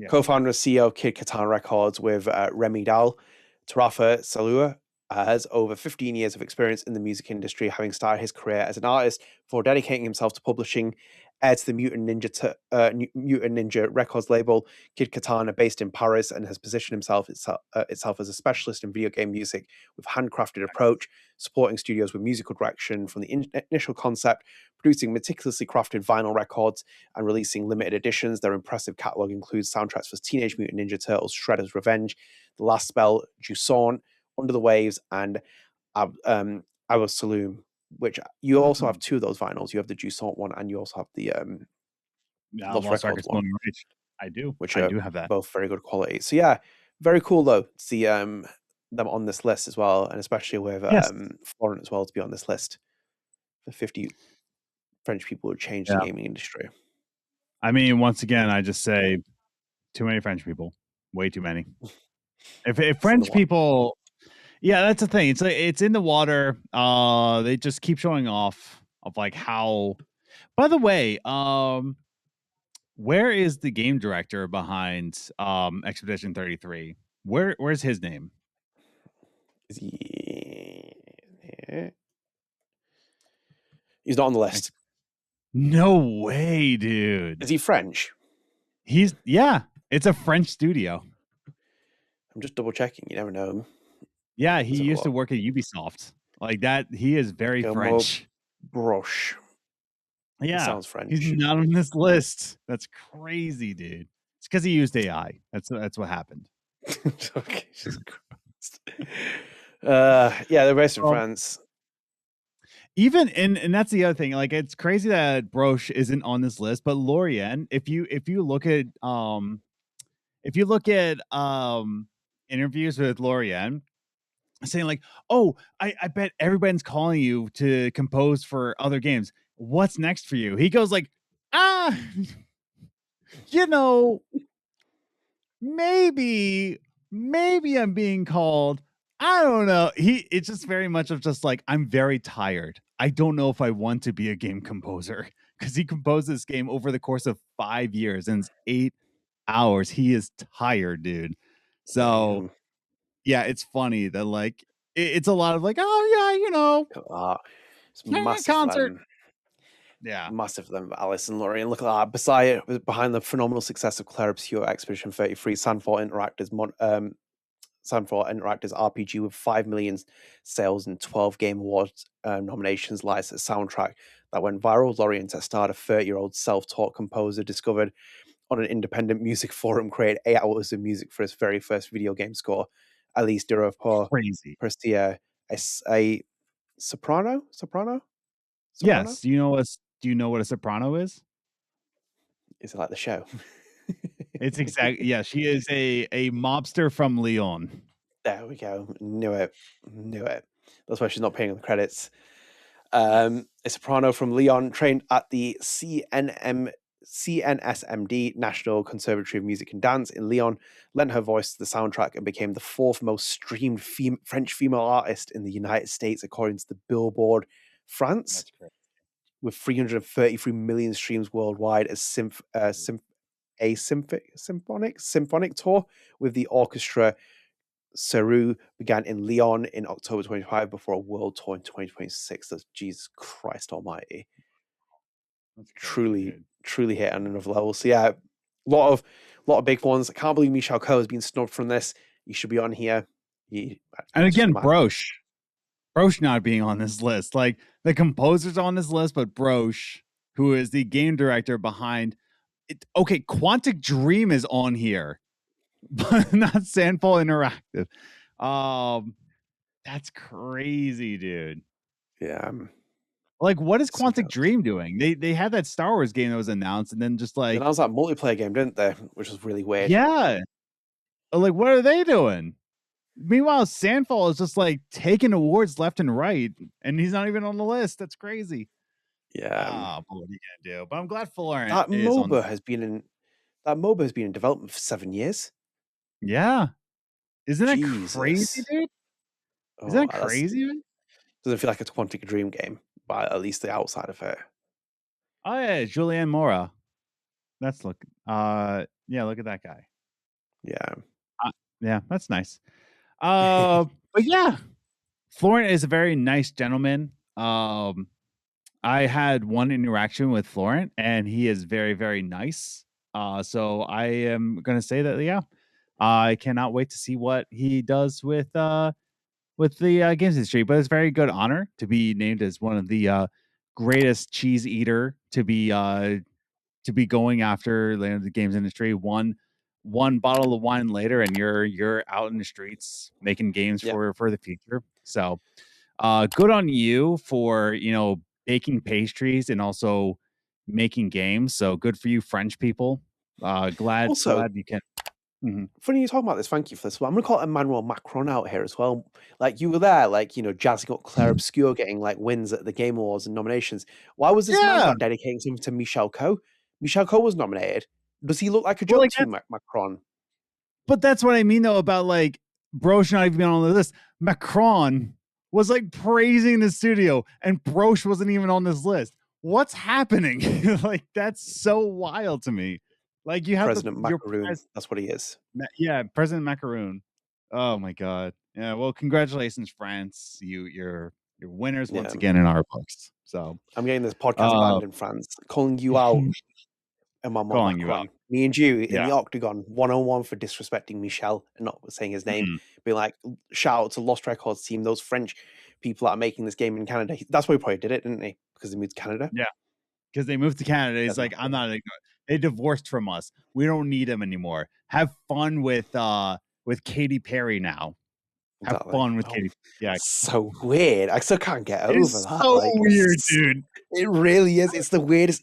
co-founder and CEO of Kid Katana Records with Remy Dahl. Tarafa Salua has over 15 years of experience in the music industry, having started his career as an artist before dedicating himself to publishing heir to the Mutant Ninja Records label. Kid Katana, based in Paris, and has positioned himself as a specialist in video game music with handcrafted approach, supporting studios with musical direction from the initial concept, producing meticulously crafted vinyl records, and releasing limited editions. Their impressive catalog includes soundtracks for Teenage Mutant Ninja Turtles, Shredder's Revenge, The Last Spell, Jusant, Under the Waves, and Our Saloon, which you also have two of those vinyls. You have the Jusant one, and you also have the Lost Records one. I do. Which I do have that. Both very good quality. So yeah, very cool though to see them on this list as well, and especially with Florent as well to be on this list. The 50 French people who changed the gaming industry. I mean, once again, I just say too many French people. Way too many. If French people. Yeah, that's the thing. It's in the water. They just keep showing off of like how. By the way, where is the game director behind Expedition 33? Where's his name? Is he? He's not on the list. No way, dude. Is he French? It's a French studio. I'm just double checking. You never know. Yeah, he used to work at Ubisoft. Like that, he is very French. Broche. Yeah, he sounds French. He's not on this list. That's crazy, dude. It's because he used AI. That's what happened. Okay, Jesus Christ. Yeah, they're based in France. Even and that's the other thing. Like, it's crazy that Broche isn't on this list, but Lorien, if you look at interviews with Lorien, saying like, oh, I bet everyone's calling you to compose for other games. What's next for you? He goes like, maybe I'm being called. I don't know. It's just very much of just like, I'm very tired. I don't know if I want to be a game composer, because he composed this game over the course of 5 years and it's 8 hours. He is tired, dude. So yeah, it's funny that like it's a lot of like, oh yeah, it's massive concert. Massive for them, Alice and Lorien. Look at that. Behind the phenomenal success of Clare Obscure Expedition 33, Sandford Interactive's RPG with 5 million sales and 12 Game Awards nominations lies a soundtrack that went viral. Lorien started a 30-year-old self-taught composer discovered on an independent music forum, created 8 hours of music for his very first video game score. At least crazy. A soprano? Yes. Do you know what a soprano is? Is it like the show? It's exactly. Yeah, she is a mobster from Lyon. There we go. Knew it. That's why she's not paying on the credits. A soprano from Lyon, trained at the CNSMD, National Conservatory of Music and Dance in Lyon, lent her voice to the soundtrack and became the 4th most streamed French female artist in the United States, according to the Billboard France, with 333 million streams worldwide. As symphonic tour with the orchestra Seru began in Lyon in October 2025 before a world tour in 2026. That's Jesus Christ Almighty. That's crazy, truly hit on another level. So yeah, a lot of big ones. I can't believe Michel Coe has been snubbed from this. He should be on here. And again, Broche not being on this list. Like, the composer's on this list, but Broche, who is the game director behind it. Okay, Quantic Dream is on here, but not Sandfall Interactive. That's crazy, dude. Yeah. Like, what is Quantic Dream doing? They had that Star Wars game that was announced, and then just like... They announced that multiplayer game, didn't they? Which was really weird. Yeah. Like, what are they doing? Meanwhile, Sandfall is just like taking awards left and right, and he's not even on the list. That's crazy. Yeah. But what are you gonna do? But I'm glad Florent That is on. MOBA has been in development for 7 years. Yeah, isn't that crazy, Jesus. dude? Isn't Oh, that crazy? Man? doesn't feel like a Quantic Dream game, but at least the outside of it. Oh yeah, Julianne Mora. That's look. Yeah, look at that guy. Yeah. Yeah, that's nice. But yeah, Florent is a very nice gentleman. I had one interaction with Florent, and he is very, very nice. So I am gonna say that yeah, I cannot wait to see what he does with the games industry. But it's a very good honor to be named as one of the greatest cheese eater to be going after the games industry. One bottle of wine later, and you're out in the streets making games Yeah. for the future. So good on you for baking pastries and also making games. So good for you, French people. Glad Also, you can. Mhm. funny you talking about this. Thank you for this. But I'm going to call Emmanuel Macron out here as well. Like, you were there, like, jazzing up Clare Obscure, getting like wins at the Game Awards and nominations. Why was this man Yeah, not dedicating something to Michel Coe? Michel Coe was nominated. Does he look like a well, joke like to you, Macron? but that's what I mean though about like Broche not even being on the list. Macron was like praising the studio, and Broche wasn't even on this list. What's happening? Like that's so wild to me. Like you have President Macaroon. That's what he is. President Macaroon. Oh my god. Yeah. Well, congratulations, France. You're winners once Yeah. again in our books. So I'm getting this podcast banned in France, calling you out, Emmanuel calling you out. Macron. Me and you in Yeah. the Octagon, 1-on-1 for disrespecting Michel and not saying his name. Being like, shout out to Lost Records team, those French people that are making this game in Canada. That's why he probably did it, didn't he? Because they moved to Canada. Yeah. Because they moved to Canada. He's That's like, not I'm cool. not. They divorced from us. We don't need them anymore. Have fun with Katy Perry now. Have Exactly. fun with Katy. Yeah. So weird. I still can't get over It's that. so Like, weird, dude. It really is. It's the weirdest.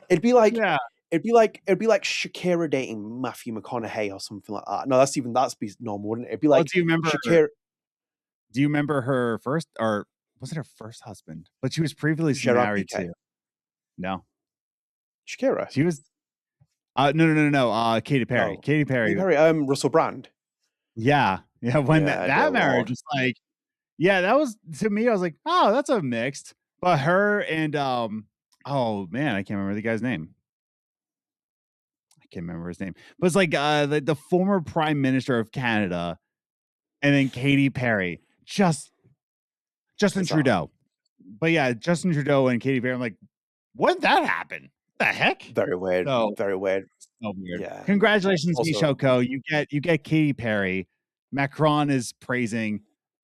It'd be like Yeah. it'd be like Shakira dating Matthew McConaughey or something like that. No, that's be normal, wouldn't it? It'd be like do you remember Shakira. Do you remember her first, or was it her first husband? But she was previously Gerard married Piqué. to. No, Shakira. she was. No. Katy Perry. Oh, Katy Perry. Russell Brand. Yeah. When Yeah, that dear marriage Lord. was like, yeah, that was to me. I was like, oh, that's a mixed. But her and oh man, I can't remember the guy's name. I can't remember his name. But it's like the former Prime Minister of Canada, and then Katy Perry, Justin Trudeau. But yeah, Justin Trudeau and Katy Perry. I'm like, when did that happen? What the heck? Very weird. So, Very weird. so weird. Yeah. Congratulations, Also- Michel Coe. You get Katy Perry. Macron is praising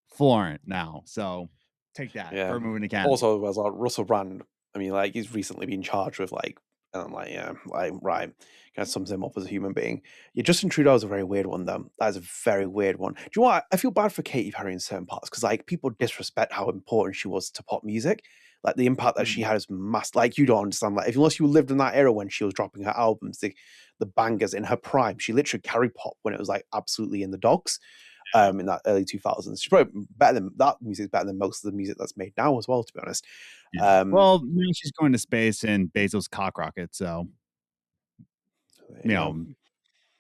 Florent now. So take that for moving to Canada. Also, as well, Russell Brand. I mean, like, he's recently been charged with like, and I'm like, yeah, like, right, kind of sums him up as a human being. Yeah, Justin Trudeau is a very weird one, though. That is a very weird one. Do you know what? I feel bad for Katy Perry in certain parts because like people disrespect how important she was to pop music. Like the impact that she had is massive. Like you don't understand. Like unless you lived in that era when she was dropping her albums, the bangers in her prime, she literally carried pop when it was like absolutely in the dogs. In that early 2000s, she's probably better than that music's better than most of the music that's made now as well, to be honest. Yeah. Well, she's going to space in Bezos' cock rocket, so yeah,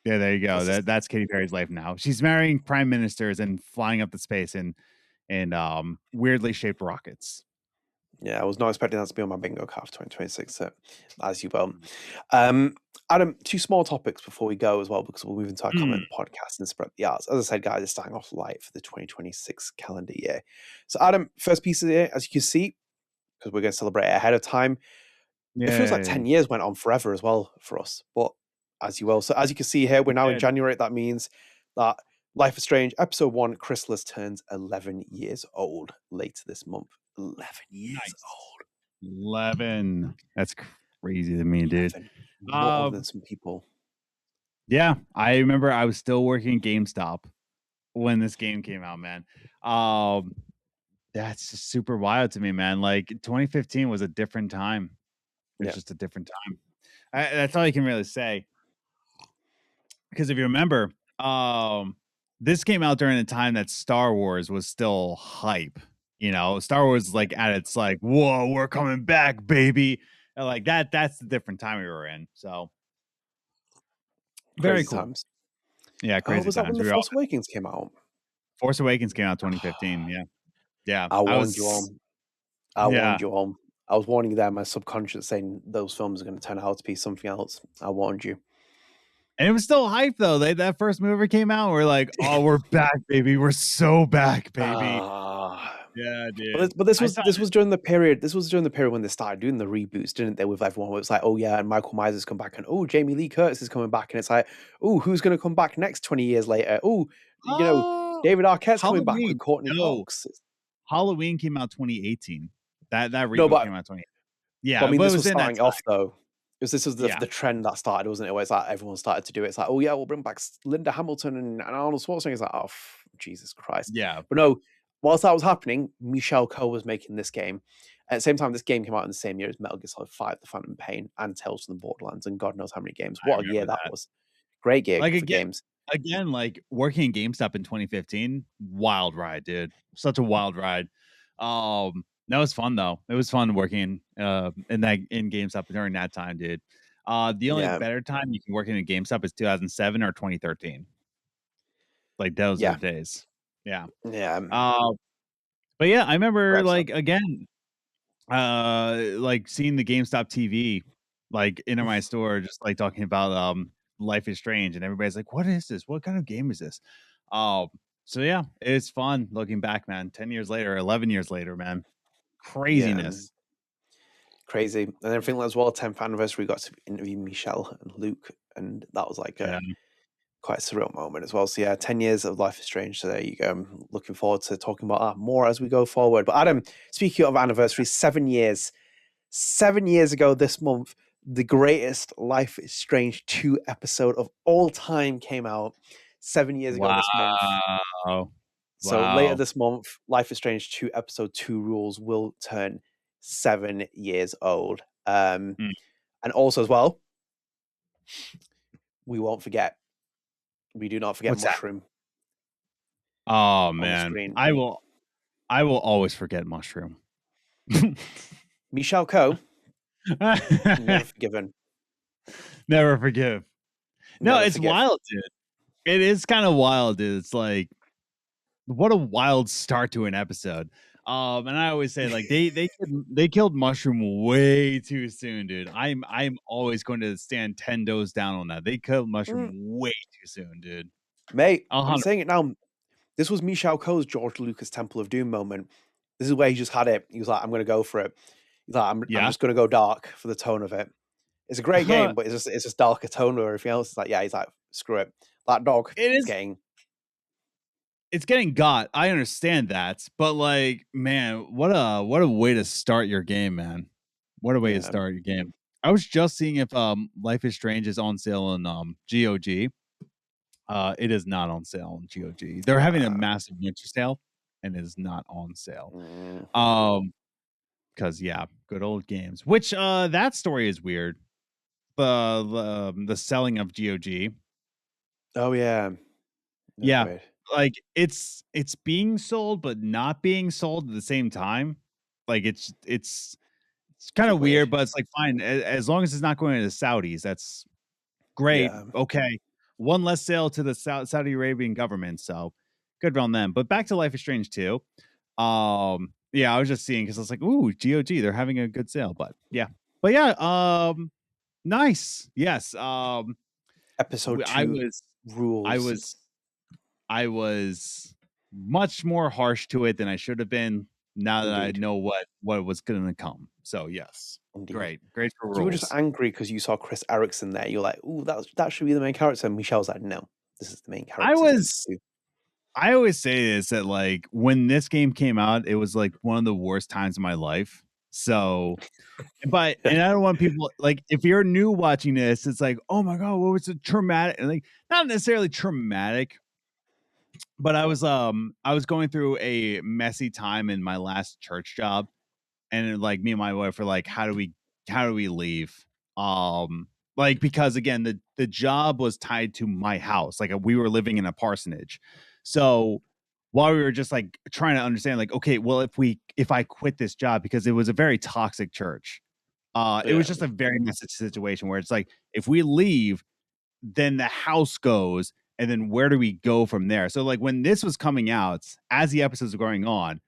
there you go. That's Katy Perry's life now. She's marrying prime ministers and flying up to space in weirdly shaped rockets. Yeah, I was not expecting that to be on my bingo card for 2026, so as you will. Adam, two small topics before we go as well, because we'll move into our comment podcast and spread the arts. As I said, guys, it's starting off light for the 2026 calendar year. So, Adam, first piece of the year, as you can see, because we're going to celebrate it ahead of time. It feels like 10 years went on forever as well for us, but as you will. So, as you can see here, we're now in January. That means that Life is Strange Episode 1, Chrysalis turns 11 years old later this month. 11 years old. 11. That's crazy to me, dude. More than some people. Yeah, I remember I was still working at GameStop when this game came out, man. That's just super wild to me, man. Like 2015 was a different time. It's just a different time. That's all you can really say. Because if you remember, this came out during the time that Star Wars was still hype. You know, Star Wars like at its like, whoa, we're coming back, baby. And like that's the different time we were in. So very Crazy cool. times. Yeah, crazy was that when times. The Force Awakens came out? Force Awakens came out 2015. Yeah. Yeah. I warned you all. I warned you all. I was warning you there, my subconscious saying those films are going to turn out to be something else. I warned you. And it was still hype though. That first movie came out. We're like, oh, we're back, baby. We're so back, baby. Yeah, dude. But this was during the period. This was during the period when they started doing the reboots, didn't they? With everyone, it was like, oh yeah, and Michael Myers has come back, and oh, Jamie Lee Curtis is coming back, and it's like, oh, who's going to come back next 20 years later? Oh, you know, David Arquette's coming back with Courtney Cox. Halloween came out 2018. That reboot came out 2018. Yeah, but I mean, this was starting off though. This was the trend that started, wasn't it? Where it's like everyone started to do it. It's like, oh yeah, we'll bring back Linda Hamilton and Arnold Schwarzenegger. It's like, oh Jesus Christ. Yeah. But no, whilst that was happening, Michelle Coe was making this game. At the same time, this game came out in the same year as Metal Gear Solid 5, The Phantom Pain, and Tales from the Borderlands, and God knows how many games. What a year that was. Great year for games. Again, like working in GameStop in 2015, wild ride, dude. Such a wild ride. That was fun though. It was fun working in GameStop during that time, dude. The only better time you can work in a GameStop is 2007 or 2013. Like those are the days. Yeah. Yeah. But yeah, I remember like again, like seeing the GameStop TV like in my store, just like talking about Life is Strange, and everybody's like, "What is this? What kind of game is this?" So yeah, it's fun looking back, man. 10 years later, 11 years later, man. Craziness. Crazy. And then I think as well, 10th anniversary, we got to interview Michelle and Luke, and that was like quite a surreal moment as well. So yeah, 10 years of Life is Strange. So there you go. I'm looking forward to talking about that more as we go forward. But Adam, speaking of anniversaries, 7 years. 7 years ago this month, the greatest Life is Strange 2 episode of all time came out. 7 years ago this month. So later this month, Life is Strange 2 episode 2 rules will turn 7 years old. And also as well, we won't forget. We do not forget Mushroom. Oh man, I will always forget Mushroom. Michelle Coe, never forgiven. Never forgive. No, it's wild, dude. It is kind of wild, dude. It's like, what a wild start to an episode. And I always say, like, they killed Mushroom way too soon, dude. I'm always going to stand 10 toes down on that. They killed Mushroom way too soon, dude. Mate, I'm saying it now. This was Michelle Coe's George Lucas Temple of Doom moment. This is where he just had it. He was like, I'm going to go for it. He's like, I'm just going to go dark for the tone of it. It's a great game, but it's just darker tone or everything else. It's like, he's like, screw it. That dog is getting... It's getting got. I understand that, but like, man, what a way to start your game, man. What a way to start your game. I was just seeing if Life is Strange is on sale in GOG. It is not on sale in GOG. They're having a massive winter sale, and it is not on sale. Because good old games. Which that story is weird. The selling of GOG. Oh yeah. Weird. Like it's being sold but not being sold at the same time. Like it's kind of weird, but it's like fine as long as it's not going to the Saudis. That's great. Okay, one less sale to the Saudi Arabian government, so good on them. But back to Life is Strange 2. I was just seeing because I was like, ooh, GOG, they're having a good sale. But nice. Yes. Episode 2 rules. I was much more harsh to it than I should have been. Now that I know what was going to come. So yes, great for rules. You were just angry because you saw Chris Erickson there. You're like, ooh, that should be the main character. And Michelle's like, no, this is the main character. I always say this, that like when this game came out, it was like one of the worst times of my life. So, and I don't want people, like, if you're new watching this, it's like, oh my God, what was it traumatic? And like, not necessarily traumatic, but I was going through a messy time in my last church job, and like me and my wife were like, how do we leave? Like, because again, the job was tied to my house. Like we were living in a parsonage. So while we were just like trying to understand, like, okay, well, if I quit this job, because it was a very toxic church, it was just a very messy situation where it's like, if we leave, then the house goes, and then where do we go from there? So like when this was coming out, as the episodes were going on,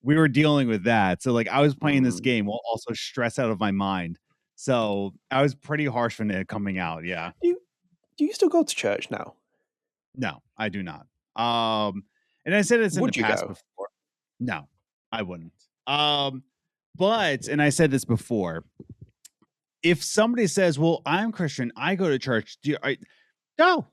we were dealing with that. So like I was playing this game while also stressed out of my mind. So I was pretty harsh when it coming out. Yeah. Do you still go to church now? No, I do not. And I said this in Would the you past go? before. No, I wouldn't. But and I said this before. If somebody says, "Well, I'm Christian, I go to church," go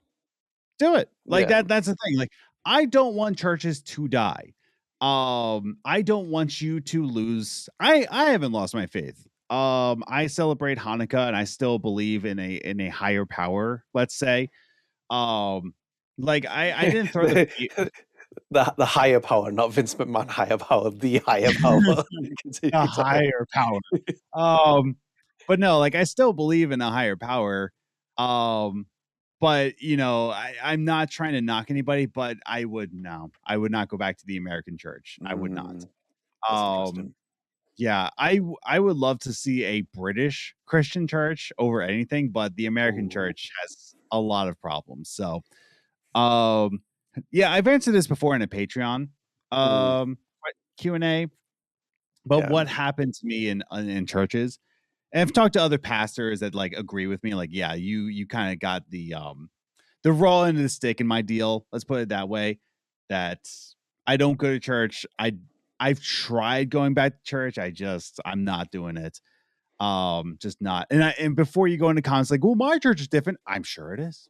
do it. Like that's the thing. Like, I don't want churches to die. I don't want you to lose. I haven't lost my faith. I celebrate Hanukkah and I still believe in a higher power, let's say. Like I didn't throw the the higher power, not Vince McMahon higher power, the higher power. A higher power. But no, like I still believe in a higher power. But you know, I'm not trying to knock anybody, but I would not go back to the American church. I would not. Yeah, I would love to see a British Christian church over anything, but the American church has a lot of problems. So, yeah, I've answered this before in a Patreon Q&A. But what happened to me in churches, and I've talked to other pastors that like agree with me, like, yeah, you kind of got the raw end of the stick in my deal. Let's put it that way. That I don't go to church. I've tried going back to church. I'm not doing it. Just not. And before you go into comments like, well, my church is different. I'm sure it is.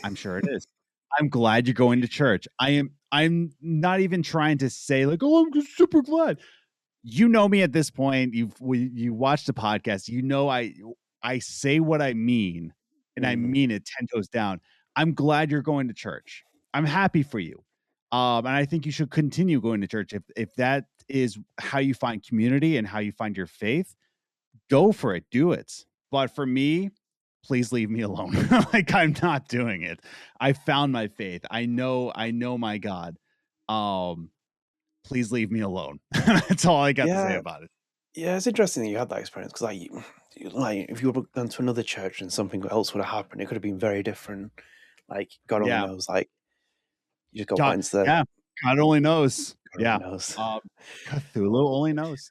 I'm sure it is. I'm glad you're going to church. I'm not even trying to say like, oh, I'm just super glad. You know me at this point. You watched the podcast. You know I say what I mean, and I mean it 10 toes down. I'm glad you're going to church. I'm happy for you. And I think you should continue going to church. If that is how you find community and how you find your faith, go for it. Do it. But for me, please leave me alone. Like, I'm not doing it. I found my faith. I know my God. Please leave me alone. That's all I got to say about it. Yeah, it's interesting that you had that experience, because like if you would have gone to another church and something else would have happened, it could have been very different. Like God only knows. Like you just go right into the God only knows. God only knows. Cthulhu only knows.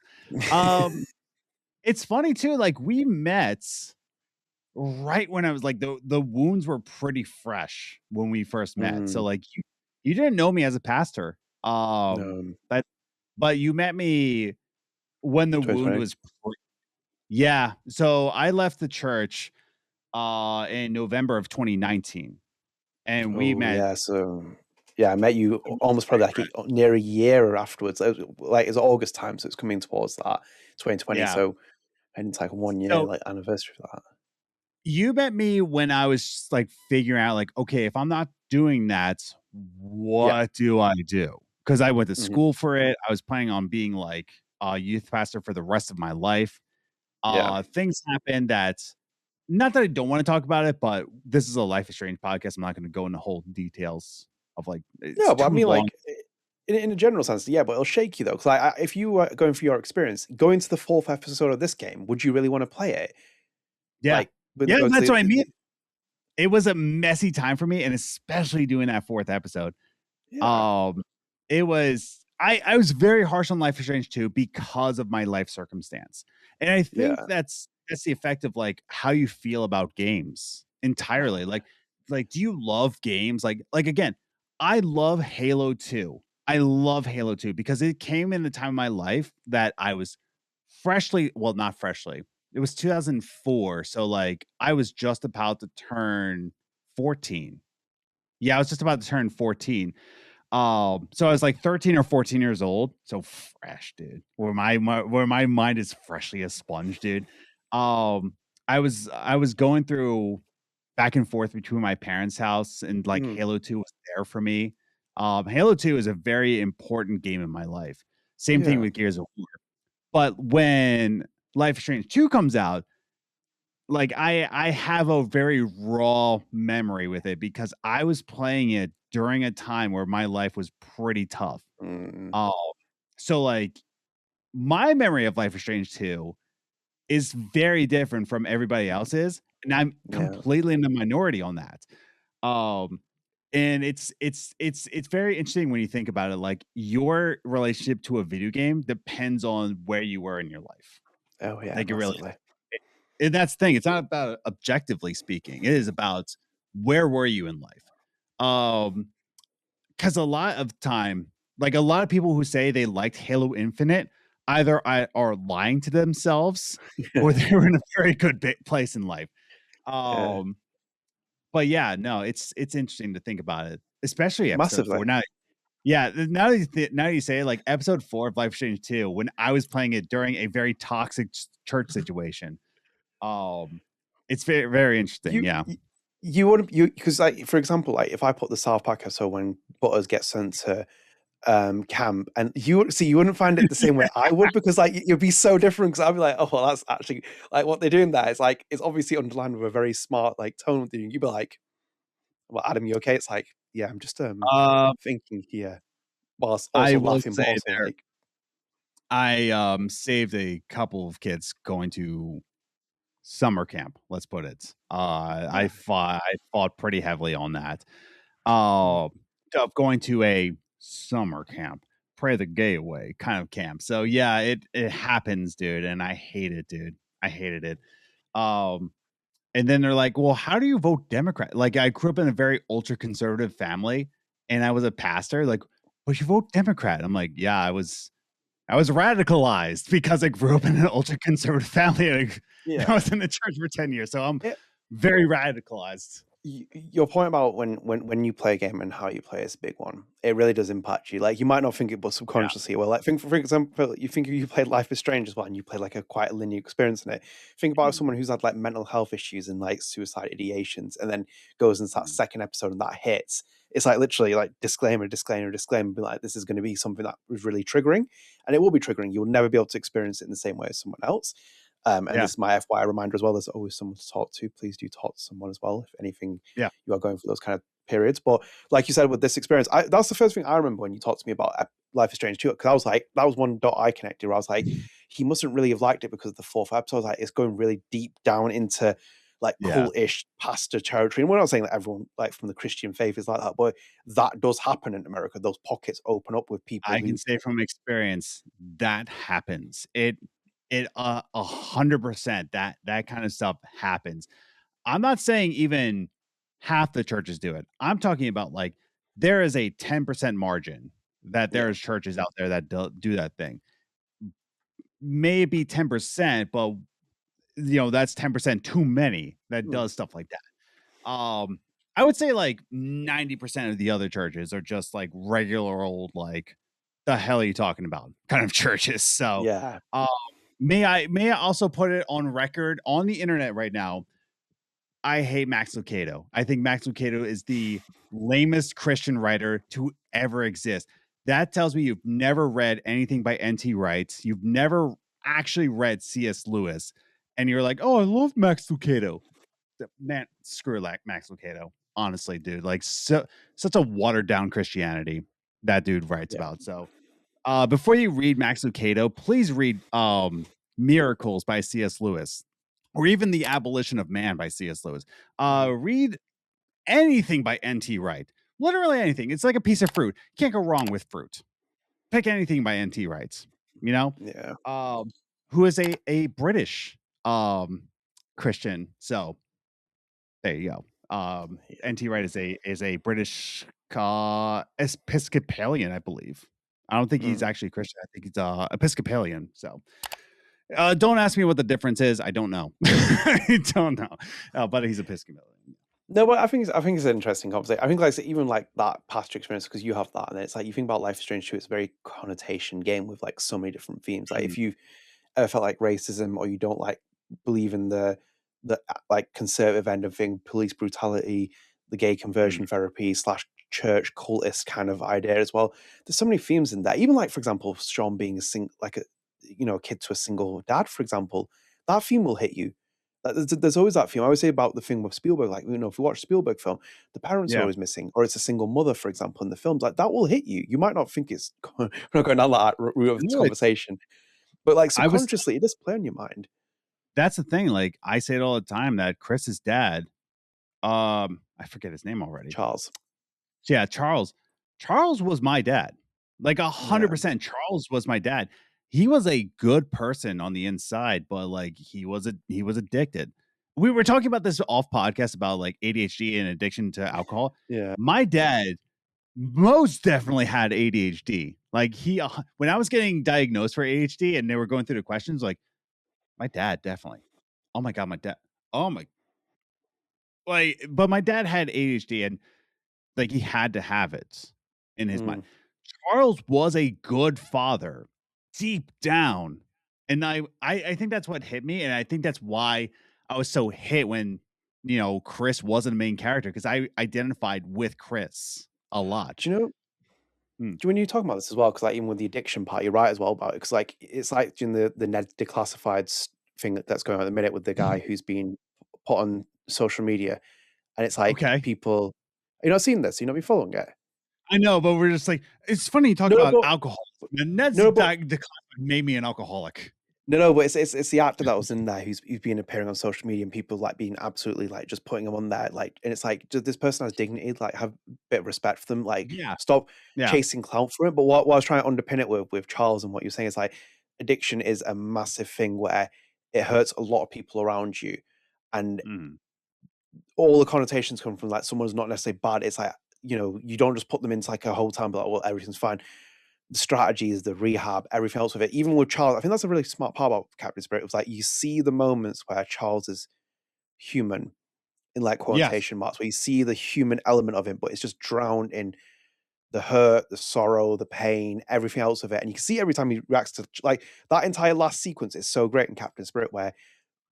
It's funny too. Like we met right when I was like the wounds were pretty fresh when we first met. So like you didn't know me as a pastor. But you met me when the wound was so I left the church in November of 2019, and we met. I met you almost probably like near a year afterwards. Like it's August time, so it's coming towards that 2020. So and it's like 1 year like anniversary of that. You met me when I was like figuring out like, okay, if I'm not doing that, what do I do? Because I went to school for it. I was planning on being like a youth pastor for the rest of my life. Things happened that, not that I don't want to talk about it, but this is a Life is Strange podcast. I'm not going to go into whole details of like. No, but I mean, like in a general sense, but it'll shake you though. Because if you were going for your experience, going to the 4th episode of this game, would you really want to play it? Yeah, that's what I mean. It was a messy time for me, and especially doing that 4th episode. It was. I was very harsh on Life is Strange 2 because of my life circumstance, and I think that's the effect of like how you feel about games entirely. Like, do you love games? Like again, I love Halo 2. I love Halo 2 because it came in the time of my life that I was not freshly. It was 2004, so like I was just about to turn 14. Yeah, I was just about to turn 14. So I was like 13 or 14 years old. So fresh, dude. Where my mind is freshly a sponge, dude. I was going through back and forth between my parents' house, and like Halo 2 was there for me. Halo 2 is a very important game in my life. Same thing with Gears of War. But when Life is Strange 2 comes out, like I have a very raw memory with it because I was playing it during a time where my life was pretty tough. Mm, So like my memory of Life is Strange 2 is very different from everybody else's, and I'm yeah. completely in the minority on that. Um, and it's very interesting when you think about it. Like your relationship to a video game depends on where you were in your life. Oh yeah, Like it really massively. and that's the thing. It's not about objectively speaking. It is about where were you in life. Because a lot of time, like a lot of people who say they liked Halo Infinite, either are lying to themselves or they were in a very good place in life. Yeah, Um, but yeah, no, it's interesting to think about it, especially episode massively. 4. Now, yeah, now that now you say it, like episode 4 of Life is Strange 2, when I was playing it during a very toxic church situation. Um, it's very, very interesting. You Yeah. you, you wouldn't you because like for example, like if I put the South Park episode when Butters gets sent to camp, and you wouldn't find it the same way I would, because like it'd be so different, because I'd be like, oh well, that's actually like what they're doing there. It's like it's obviously underlined with a very smart like tone. You'd be like, well, Adam, you okay? It's like, yeah, I'm just Um, thinking here whilst I also will laughing, but say also there, like, I saved a couple of kids going to summer camp. Let's put it. yeah, I fought pretty heavily on that. mm, Uh, of going to a summer camp, pray the gay away kind of camp. So yeah, it happens, dude, and I hate it, dude. I hated it. Um, and then they're like, "Well, how do you vote Democrat?" Like I grew up in a very ultra conservative family, and I was a pastor. Like, but you vote Democrat. I'm like, yeah, I was radicalized because I grew up in an ultra conservative family. And I yeah. was in the church for 10 years. So I'm very radicalized. Your point about when you play a game and how you play is a big one. It really does impact you. Like you might not think it, but Yeah. subconsciously, well, like think for example, you think if you played Life is Strange as well, and you played like a quite a linear experience in it. Think about someone who's had like mental health issues and like suicide ideations, and then goes into that Mhm. second episode and that hits. It's like literally like disclaimer, disclaimer, disclaimer. Be like, this is going to be something that was really triggering, and it will be triggering. You'll never be able to experience it in the same way as someone else. And Yeah. this is my FYI reminder as well. There's always someone to talk to. Please do talk to someone as well if anything Yeah. you are going through those kind of periods. But like you said with this experience, that's the first thing I remember when you talked to me about Life is Strange 2, because I was like, that was one dot I connected where I was like, he mustn't really have liked it because of the fourth episode. I was like, it's going really deep down into like Yeah. cultish pastor territory. And we're not saying that everyone like from the Christian faith is like that, but that does happen in America. Those pockets open up with people I can who, say from experience that happens. It 100% that kind of stuff happens. I'm not saying even half the churches do it. I'm talking about like there is a 10% margin that yeah, there's churches out there that do that thing. Maybe 10%, but that's 10% too many that mm, does stuff like that. I would say like 90% of the other churches are just like regular old, like, the hell are you talking about kind of churches. So, yeah, um, may I also put it on record on the internet right now. I hate Max Lucado. I think Max Lucado is the lamest Christian writer to ever exist. That tells me you've never read anything by N.T. Wright. You've never actually read C.S. Lewis. And you're like, oh, I love Max Lucado. Man, screw Max Lucado. Honestly, dude. Like, such a watered down Christianity that dude writes yeah, about. So, before you read Max Lucado, please read Miracles by C.S. Lewis, or even The Abolition of Man by C.S. Lewis. Read anything by N.T. Wright. Literally anything. It's like a piece of fruit. Can't go wrong with fruit. Pick anything by N.T. Wright. You know, yeah, um, who is a British Christian. So there you go. yeah. N.T. Wright is a British Episcopalian, I believe. I don't think he's Mm. actually Christian. I think he's Episcopalian. So don't ask me what the difference is. I don't know. I don't know. But he's Episcopalian. No, but I think it's an interesting conversation. I think like so even like that past experience, because you have that, and it's like you think about Life is Strange 2, it's a very connotation game with like so many different themes. Like Mhm. if you ever felt like racism, or you don't like believe in the like conservative end of thing, police brutality, the gay Mhm. conversion therapy slash church cultist kind of idea as well. There's so many themes in there. Even like for example, Sean being a a kid to a single dad, for example, that theme will hit you. Like, there's always that film. I always say about the thing with Spielberg, like, you know, if you watch a Spielberg film, the parents are Yeah. always missing, or it's a single mother, for example, in the films. Like, that will hit you. You might not think it's we're not going down that route of No, conversation, but like I was subconsciously, it does play on your mind. that's the thing. Like I say it all the time that Chris's dad, I forget his name already. Charles. Yeah, Charles. Charles was my dad. Like Yeah. 100%. Charles was my dad. He was a good person on the inside, but like he was addicted. We were talking about this off podcast about like ADHD and addiction to alcohol. Yeah. My dad most definitely had ADHD. Like when I was getting diagnosed for ADHD and they were going through the questions, like my dad definitely. Oh my god, my dad. Oh my. But my dad had ADHD and like he had to have it in his mind. Charles was a good father deep down. And I think that's what hit me. And I think that's why I was so hit when, you know, Chris wasn't a main character because I identified with Chris a lot. Do you know? When you talk about this as well, because like even with the addiction part, you're right as well about it. Because like it's like during the Ned Declassified thing that's going on at the minute with the guy who's been put on social media, and it's like Okay. people. You not seen this? You not be following it? I know, but we're just like, it's funny you talk No, about but alcohol. And Ned's no, but declassified made me an alcoholic. no, but it's the actor that was in there who's been appearing on social media and people like being absolutely like just putting him on there, like, and it's like, does this person has dignity? Like, have a bit of respect for them. Like, Yeah. stop Yeah. chasing clout for it. But what I was trying to underpin it with Charles and what you're saying is like, addiction is a massive thing where it hurts a lot of people around you, and all the connotations come from like someone's not necessarily bad. It's like, you know, you don't just put them into like a hotel and be like, well, everything's fine. The strategies, the rehab, everything else with it. Even with Charles, I think that's a really smart part about Captain Spirit. It was like you see the moments where Charles is human in like Yes. quotation marks, where you see the human element of him, but it's just drowned in the hurt, the sorrow, the pain, everything else of it. And you can see every time he reacts to like that entire last sequence is so great in Captain Spirit where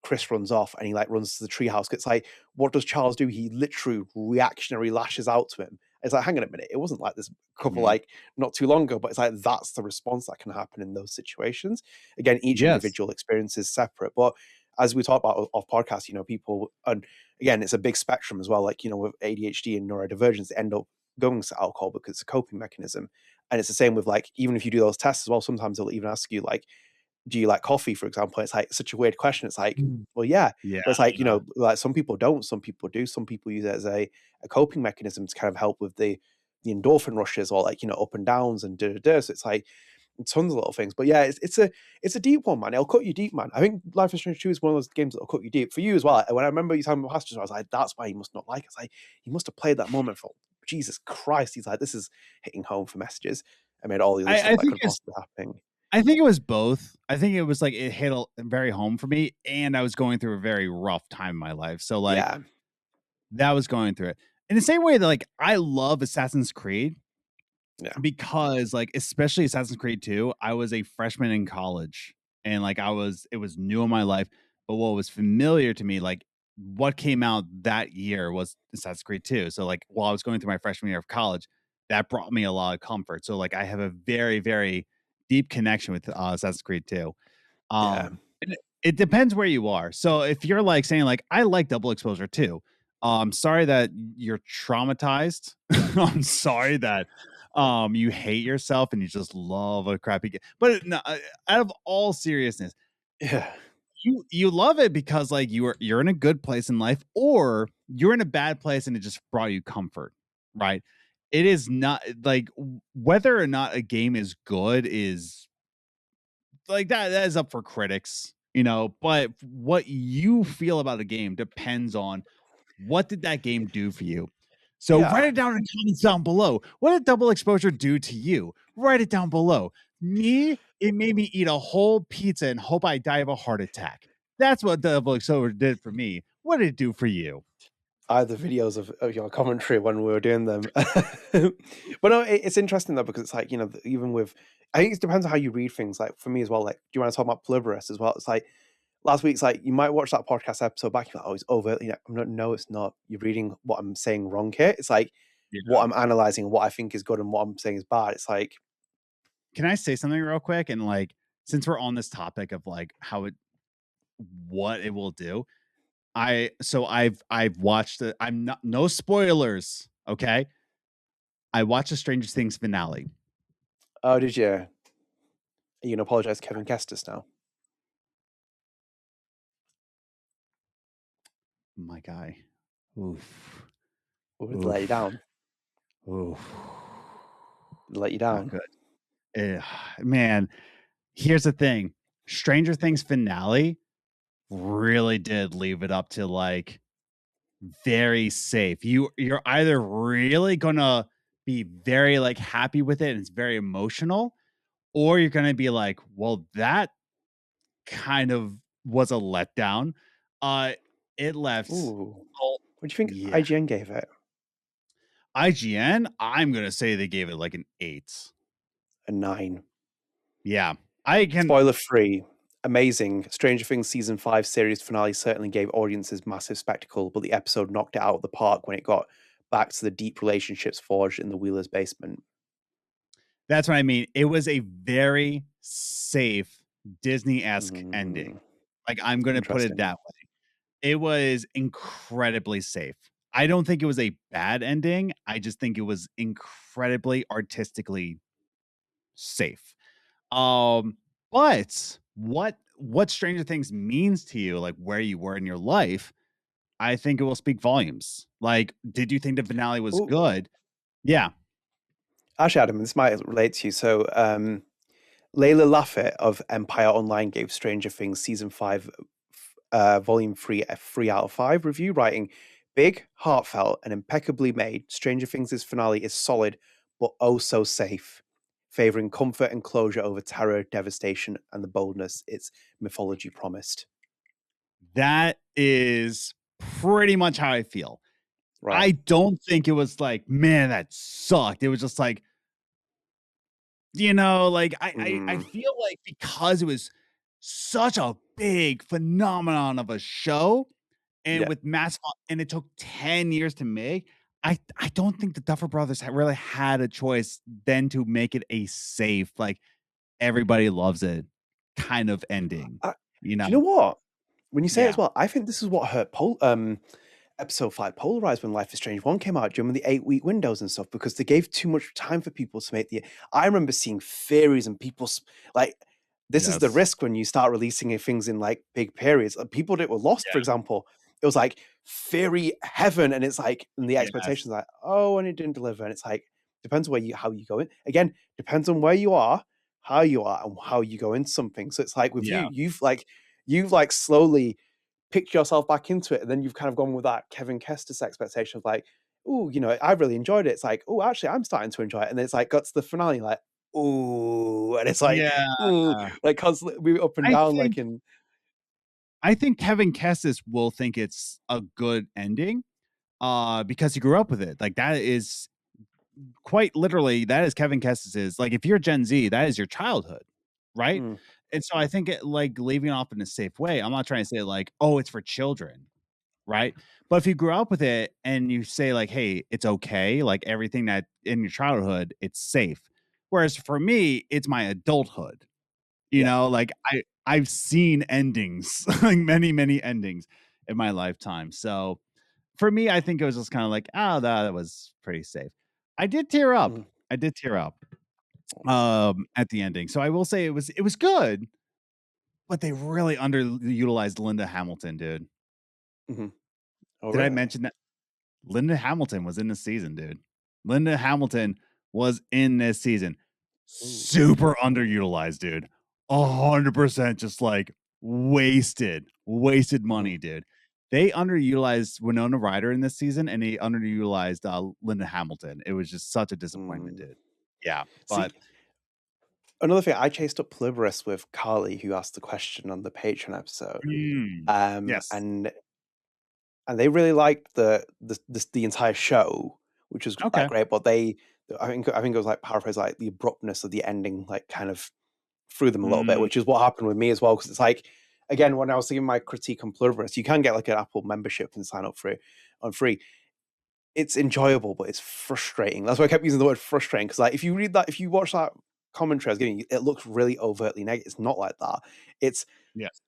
Chris runs off and he like runs to the treehouse. It's like, what does Charles do? He literally reactionary lashes out to him. It's like, hang on a minute, it wasn't like this couple like not too long ago, but it's like that's the response that can happen in those situations. Again, each individual experience is separate, but as we talk about off podcast, you know, people, and again, it's a big spectrum as well. Like, you know, with ADHD and neurodivergence, they end up going to alcohol because it's a coping mechanism. And it's the same with like, even if you do those tests as well, sometimes they'll even ask you like, do you like coffee, for example? It's like such a weird question. It's like, well, yeah. But it's like, you know, like some people don't, some people do, some people use it as a coping mechanism to kind of help with the endorphin rushes or like, you know, up and downs and da. So it's like tons of little things. But yeah, it's a deep one, man. It'll cut you deep, man. I think Life is Strange 2 is one of those games that'll cut you deep. For you as well. When I remember you telling me pastors, I was like, that's why you must not like it. It's like, you must have played that moment for Jesus Christ. He's like, this is hitting home for messages. I made all the other stuff that could possibly happen. I think it was both. I think it was like it hit very home for me, and I was going through a very rough time in my life. So like that was going through it. In the same way that like I love Assassin's Creed. Yeah. Because like especially Assassin's Creed 2, I was a freshman in college and like it was new in my life, but what was familiar to me, like what came out that year was Assassin's Creed 2. So like while I was going through my freshman year of college, that brought me a lot of comfort. So like I have a very, very deep connection with Assassin's Creed 2. It depends where you are. So if you're like saying like I like Double Exposure too, sorry that you're traumatized. I'm sorry that you hate yourself and you just love a crappy game. But no, out of all seriousness, you love it because like you're in a good place in life, or you're in a bad place and it just brought you comfort, right? It is not like whether or not a game is good is like that is up for critics, you know, but what you feel about a game depends on what did that game do for you. So write it down in the comments down below. What did Double Exposure do to you? Write it down below. Me, it made me eat a whole pizza and hope I die of a heart attack. That's what Double Exposure did for me. What did it do for you? I had the videos of your commentary when we were doing them. But no, it's interesting though, because it's like, you know, even with, I think it depends on how you read things. Like for me as well, like, do you want to talk about Polybius as well? It's like, last week, it's like, you might watch that podcast episode back, you're like, oh, it's over. You know, I'm not, no, it's not. You're reading what I'm saying wrong here. It's like, what I'm analyzing, what I think is good and what I'm saying is bad. It's like, can I say something real quick? And like, since we're on this topic of like what it will do, I've watched it. I'm not no spoilers. Okay. I watched the Stranger Things finale. Oh, did you? Are you gonna apologize to Kevin Kestis now? My guy. Oof. Or let you down? Oof. Let you Not down? good. Man, here's the thing. Stranger Things finale really did leave it up to like very safe. You're either really gonna be very like happy with it and it's very emotional, or you're gonna be like, well, that kind of was a letdown. It left. Ooh. Oh, What do you think yeah. IGN gave it? IGN, I'm gonna say they gave it like an 8. A 9. Yeah. I can Spoiler free. Amazing. Stranger Things season 5 series finale certainly gave audiences massive spectacle, but the episode knocked it out of the park when it got back to the deep relationships forged in the Wheeler's basement. That's what I mean. It was a very safe Disney-esque ending. Like, I'm gonna put it Interesting. that way. It was incredibly safe. I don't think it was a bad ending. I just think it was incredibly artistically safe. But what Stranger Things means to you, like where you were in your life, I think it will speak volumes. Like, did you think the finale was Ooh. good? Yeah. Actually, Adam, this might relate to you. So, Layla Laffett of Empire Online gave Stranger Things season 5, volume 3, a 3 out of 5 review, writing, "Big, heartfelt, and impeccably made, Stranger Things' finale is solid, but oh so safe, favoring comfort and closure over terror, devastation, and the boldness its mythology promised." That is pretty much how I feel. Right. I don't think it was like, man, that sucked. It was just like, like I feel like because it was such a big phenomenon of a show and Yeah. with and it took 10 years to make. I don't think the Duffer Brothers really had a choice then to make it a safe, like everybody loves it kind of ending. Do you know what? When you say it as Yeah. well, I think this is what hurt episode 5 polarized when Life is Strange 1 came out during the 8-week windows and stuff, because they gave too much time for people to make the. I remember seeing theories and people like, this is the Yes. risk when you start releasing things in like big periods. People that were lost, for Yeah. example, it was like theory heaven, and it's like, and the Yes. expectations like, oh, and it didn't deliver, and it's like, depends where how you go in. Again, depends on where you are, how you are, and how you go into something. So it's like with Yeah. you've like slowly picked yourself back into it, and then you've kind of gone with that Kevin Kestis expectation of like, oh, I really enjoyed it. It's like, oh, actually, I'm starting to enjoy it, and it's like got to the finale, like, oh, and it's like, Yeah. ooh, like constantly we up and I down, think like in. I think Kevin Kestis will think it's a good ending, because he grew up with it. Like that is quite literally that is Kevin Kestis's. Like if you're Gen Z, that is your childhood, right? Mm, And so I think like leaving it off in a safe way. I'm not trying to say like, oh, it's for children, right? But if you grew up with it and you say like, hey, it's okay, like everything that in your childhood, it's safe. Whereas for me, it's my adulthood. yeah. Like I've seen endings, like many endings in my lifetime. So for me, I think it was just kind of like, oh, that was pretty safe. I did tear up. Mm, I did tear up at the ending. So I will say it was good, but they really underutilized Linda Hamilton, dude. mm-hmm. Oh, Did I really? mention that Linda Hamilton was in this season, dude? Linda Hamilton was in this season. Ooh. Super underutilized, dude. 100% just like wasted Mm-hmm. money, dude. They underutilized Winona Ryder in this season and they underutilized Linda Hamilton. It was just such a disappointment, Mm. dude. Yeah, See, but another thing, I chased up Polyborus with Carly, who asked the question on the Patreon episode, yes. and they really liked the entire show, which was like Okay. great. But I think it was like paraphrase, like the abruptness of the ending, like kind of threw them a little bit, Mm, which is what happened with me as well. Because it's like, again, when I was thinking my critique on Pluriverse, you can get like an Apple membership and sign up for it on free. It's enjoyable, but it's frustrating. That's why I kept using the word frustrating, because like if you watch that commentary I was giving you, it looks really overtly negative. It's not like that. It's yes.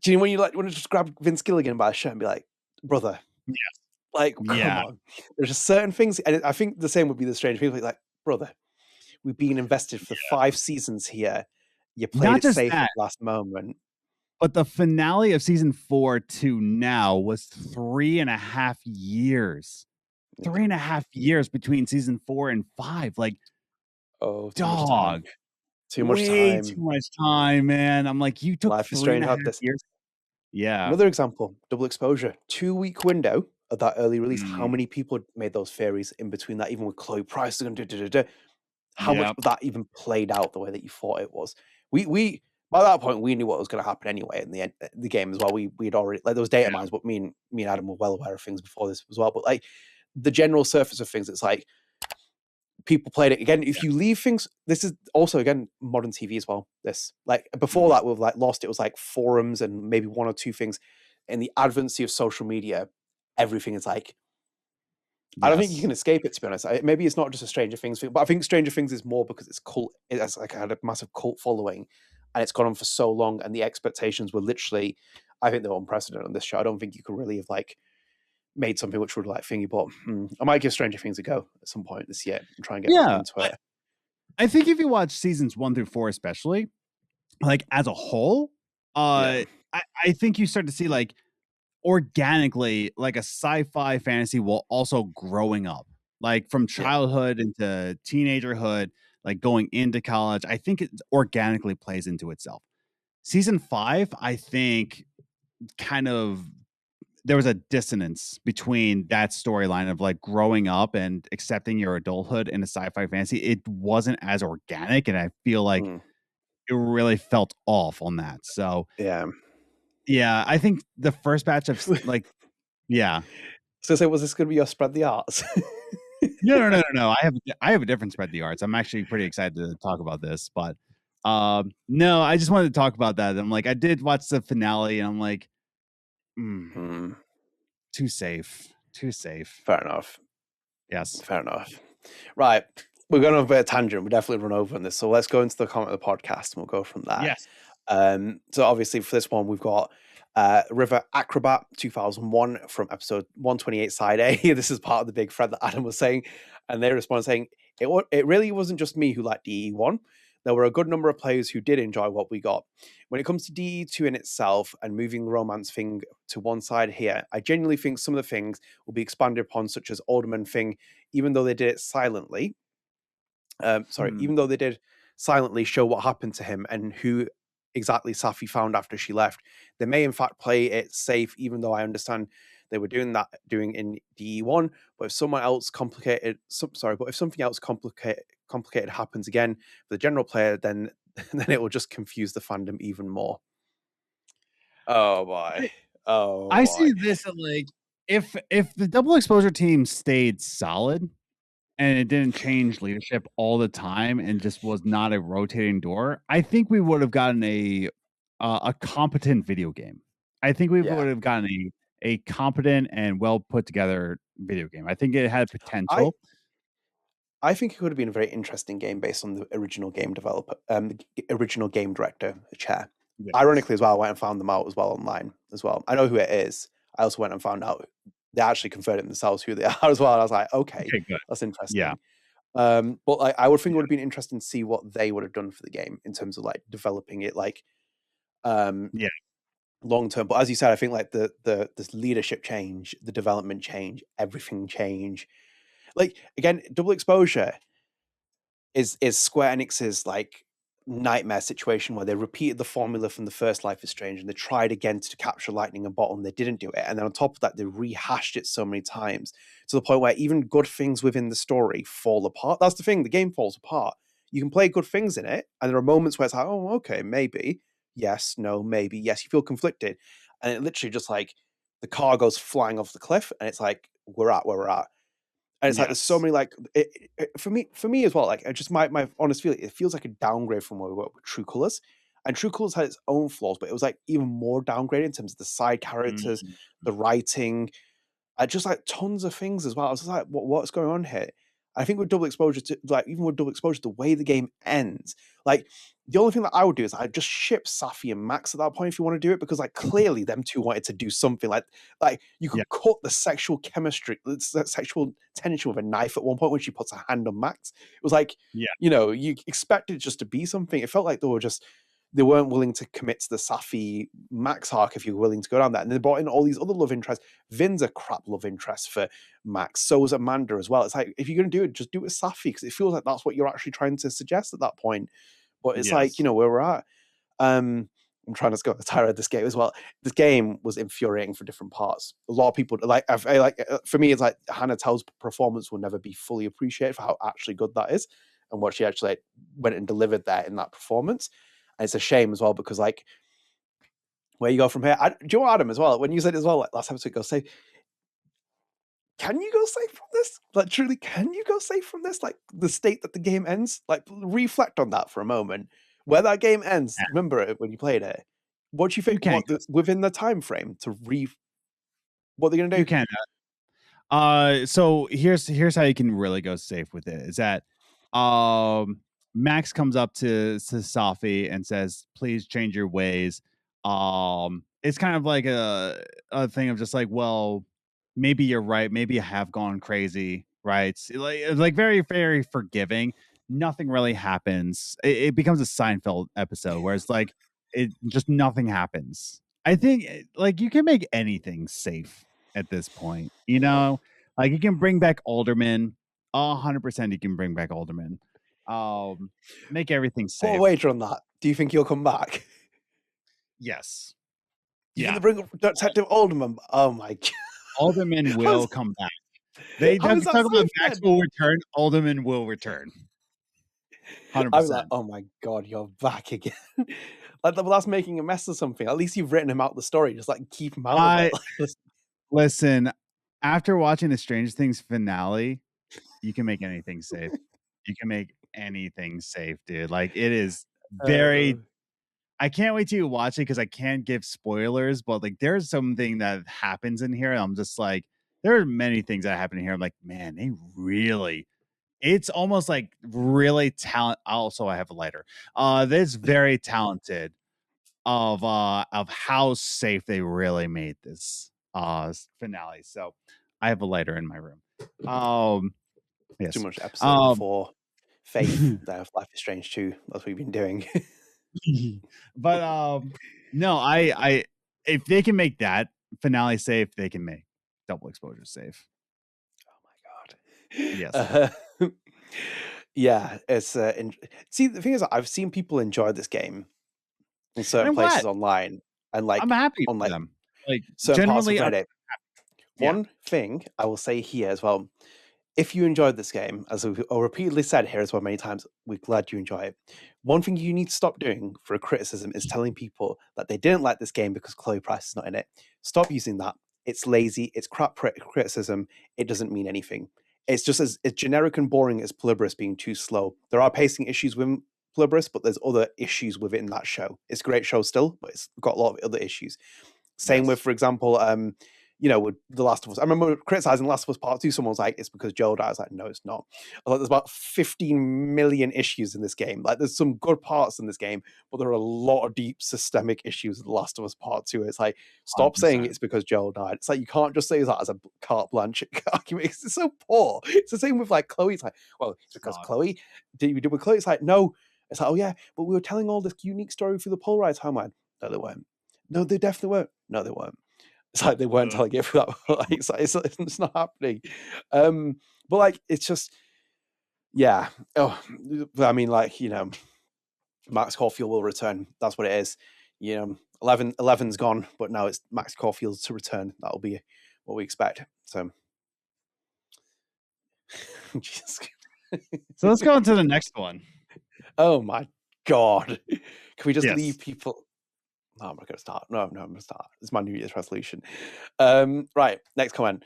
Do you know when you like want to just grab Vince Gilligan by the shirt and be like, brother, Yeah. like, come on. There's just certain things, and I think the same would be the Stranger Things. Like, brother, we've been invested for 5 seasons here. You played Not it just safe at that, the last moment. but the finale of season 4 to now was 3.5 years. 3.5 years between season 4 and 5. Like, Oh, too much time. dog. Too much Way time. too much time, man. I'm like, you took Life is Strange 3.5 had this. years. Yeah. Another example, Double Exposure. 2-week window of that early release. How Mm. many people made those theories in between that, even with Chloe Price? How much of that even played out the way that you thought it was? We by that point we knew what was going to happen anyway in the game as well. We'd already like those data mines, but me and Adam were well aware of things before this as well. But like the general surface of things, it's like people played it again. If you leave things, this is also again modern TV as well. This like before that with like Lost, it was like forums and maybe one or two things. In the advancy of social media, everything is like. I don't think you can escape it, to be honest. Maybe it's not just a Stranger Things thing, but I think Stranger Things is more because it's cult. It's like had a massive cult following, and it's gone on for so long, and the expectations were literally, I think they're unprecedented on this show. I don't think you could really have like made something which would like thingy, but I might give Stranger Things a go at some point this year and try and get back into it. I think if you watch seasons 1 through 4, especially, like as a whole, I think you start to see like organically like a sci-fi fantasy while also growing up, like from childhood into teenagerhood, like going into college. I think it organically plays into itself. Season 5, I think kind of there was a dissonance between that storyline of like growing up and accepting your adulthood in a sci-fi fantasy. It wasn't as organic, and I feel like it really felt off on that. So yeah, I think the first batch of like, So was this going to be your spread the arts? No. I have a different spread the arts. I'm actually pretty excited to talk about this, but no, I just wanted to talk about that. I'm like, I did watch the finale, and I'm like, too safe. Fair enough. Yes. Fair enough. Right. We're going on a bit of tangent. We definitely run over on this. So let's go into the comment of the podcast and we'll go from there. Yes. So obviously for this one, we've got River Acrobat 2001 from episode 128 side A. This is part of the big thread that Adam was saying. And they respond saying, it really wasn't just me who liked DE1. There were a good number of players who did enjoy what we got. When it comes to DE2 in itself and moving the romance thing to one side here, I genuinely think some of the things will be expanded upon, such as Alderman thing, even though they did it silently. Even though they did silently show what happened to him and who exactly Safi found after she left. They may in fact play it safe, even though I understand they were doing in DE1. But if something else complicated happens again for the general player, then it will just confuse the fandom even more. Oh boy. I see this at like if the double exposure team stayed solid and it didn't change leadership all the time and just was not a rotating door, I think we would have gotten a competent video game. I think we would have gotten a competent and well put together video game. I think it had potential. I think it could have been a very interesting game based on the original game developer, the original game director chair. Yes. Ironically, as well, I went and found them out as well online as well. I know who it is. I also went and found out they actually confirmed it themselves who they are as well. And I was like, okay that's interesting. Yeah. But like, I would think it would have been interesting to see what they would have done for the game in terms of like developing it, like, long term. But as you said, I think like the this leadership change, the development change, everything change. Like again, double exposure is Square Enix's like nightmare situation where they repeated the formula from the first Life is Strange and they tried again to capture lightning and bottle and they didn't do it. And then on top of that, they rehashed it so many times to the point where even good things within the story fall apart. That's the thing, the game falls apart. You can play good things in it, and there are moments where it's like, oh, okay, maybe. Yes, no, maybe. Yes, you feel conflicted. And it literally just like the car goes flying off the cliff and it's like, we're at where we're at. And it's like there's so many like for me as well. Like I just my honest feeling, it feels like a downgrade from where we were with True Colors, and True Colors had its own flaws, but it was like even more downgraded in terms of the side characters, the writing, just like tons of things as well. I was just like, what's going on here? I think with double exposure, the way the game ends, like the only thing that I would do is I'd just ship Safi and Max at that point if you want to do it, because like clearly them two wanted to do something. Like you could cut the sexual chemistry, the sexual tension with a knife at one point when she puts her hand on Max. It was like, you expected it just to be something. It felt like they weren't willing to commit to the Safi Max arc if you're willing to go down that. And they brought in all these other love interests. Vin's a crap love interest for Max. So is Amanda as well. It's like, if you're going to do it, just do it with Safi, because it feels like that's what you're actually trying to suggest at that point. But it's like, where we're at. I'm trying to go tired of this game as well. This game was infuriating for different parts. A lot of people for me, it's like Hannah Tell's performance will never be fully appreciated for how actually good that is and what she actually went and delivered there in that performance. And it's a shame as well, because like where you go from here, do you know what, Adam, as well, when you said as well, like last episode, go safe. Can you go safe from this? Like, truly, can you go safe from this? Like, the state that the game ends? Like, reflect on that for a moment. Where that game ends, remember it when you played it. What do you think within the time frame to what they're going to do? You can. So here's how you can really go safe with it. Is that Max comes up to Safi and says, "Please change your ways." It's kind of like a thing of just like, well, maybe you're right. Maybe I have gone crazy, right? Like very, very forgiving. Nothing really happens. It becomes a Seinfeld episode where it's like it just nothing happens. I think like you can make anything safe at this point, like you can bring back Alderman. 100% you can bring back Alderman. Make everything safe. Put a wager on that. Do you think he'll come back? Yes. You can bring Detective Alderman. Oh my god. Alderman will come back. They talk about Max will return. Alderman will return. 100%. I was like, oh my god, you're back again. Like, well, that's making a mess of something. At least you've written him out the story. Just like keep him out of it. Listen, after watching the Stranger Things finale, you can make anything safe. You can make anything safe, dude. Like it is very. I can't wait to watch it because I can't give spoilers, but like there's something that happens in here. And I'm just like, there are many things that happen in here. I'm like, man, they really. It's almost like really talent. Also, I have a lighter. That's very talented of how safe they really made this finale. So I have a lighter in my room. Yes. Too much episode 4. Faith that Life is Strange 2. That's what we've been doing. But no, I if they can make that finale safe, they can make Double Exposure safe. Oh my god. Yes. Yeah, it's see, the thing is, I've seen people enjoy this game in certain places online, and like I'm happy on for them. Like certain parts of generally, Reddit. One thing I will say here as well: if you enjoyed this game, as we've repeatedly said here as well many times, we're glad you enjoy it. One thing you need to stop doing for a criticism is telling people that they didn't like this game because Chloe Price is not in it. Stop using that. It's lazy. It's crap criticism. It doesn't mean anything. It's just as generic and boring as Polybius being too slow. There are pacing issues with Polybius, but there's other issues with it in that show. It's a great show still, but it's got a lot of other issues. Same with, for example, with The Last of Us. I remember criticizing Last of Us Part 2. Someone was like, it's because Joel died. I was like, no, it's not. I was like, there's about 15 million issues in this game. Like, there's some good parts in this game, but there are a lot of deep systemic issues with The Last of Us Part 2. It's like, stop 100%. saying it's because Joel died. It's like, you can't just say that as a carte blanche argument. It's so poor. It's the same with like Chloe. It's like, well, it's because Chloe. Did we do with Chloe? It's like, no. It's like, oh yeah, but we were telling all this unique story through the polarized timeline. No, they weren't. No, they definitely weren't. No, they weren't. It's like they weren't telling it for that. Like, it's not happening. But like, it's just, yeah. Oh, I mean, like, Max Caulfield will return. That's what it is. 11's gone, but now it's Max Caulfield to return. That'll be what we expect. So, Jesus. So let's go on to the next one. Oh my god! Can we just leave people? No, I'm not going to start. No, I'm going to start. It's my New Year's resolution. Right, next comment.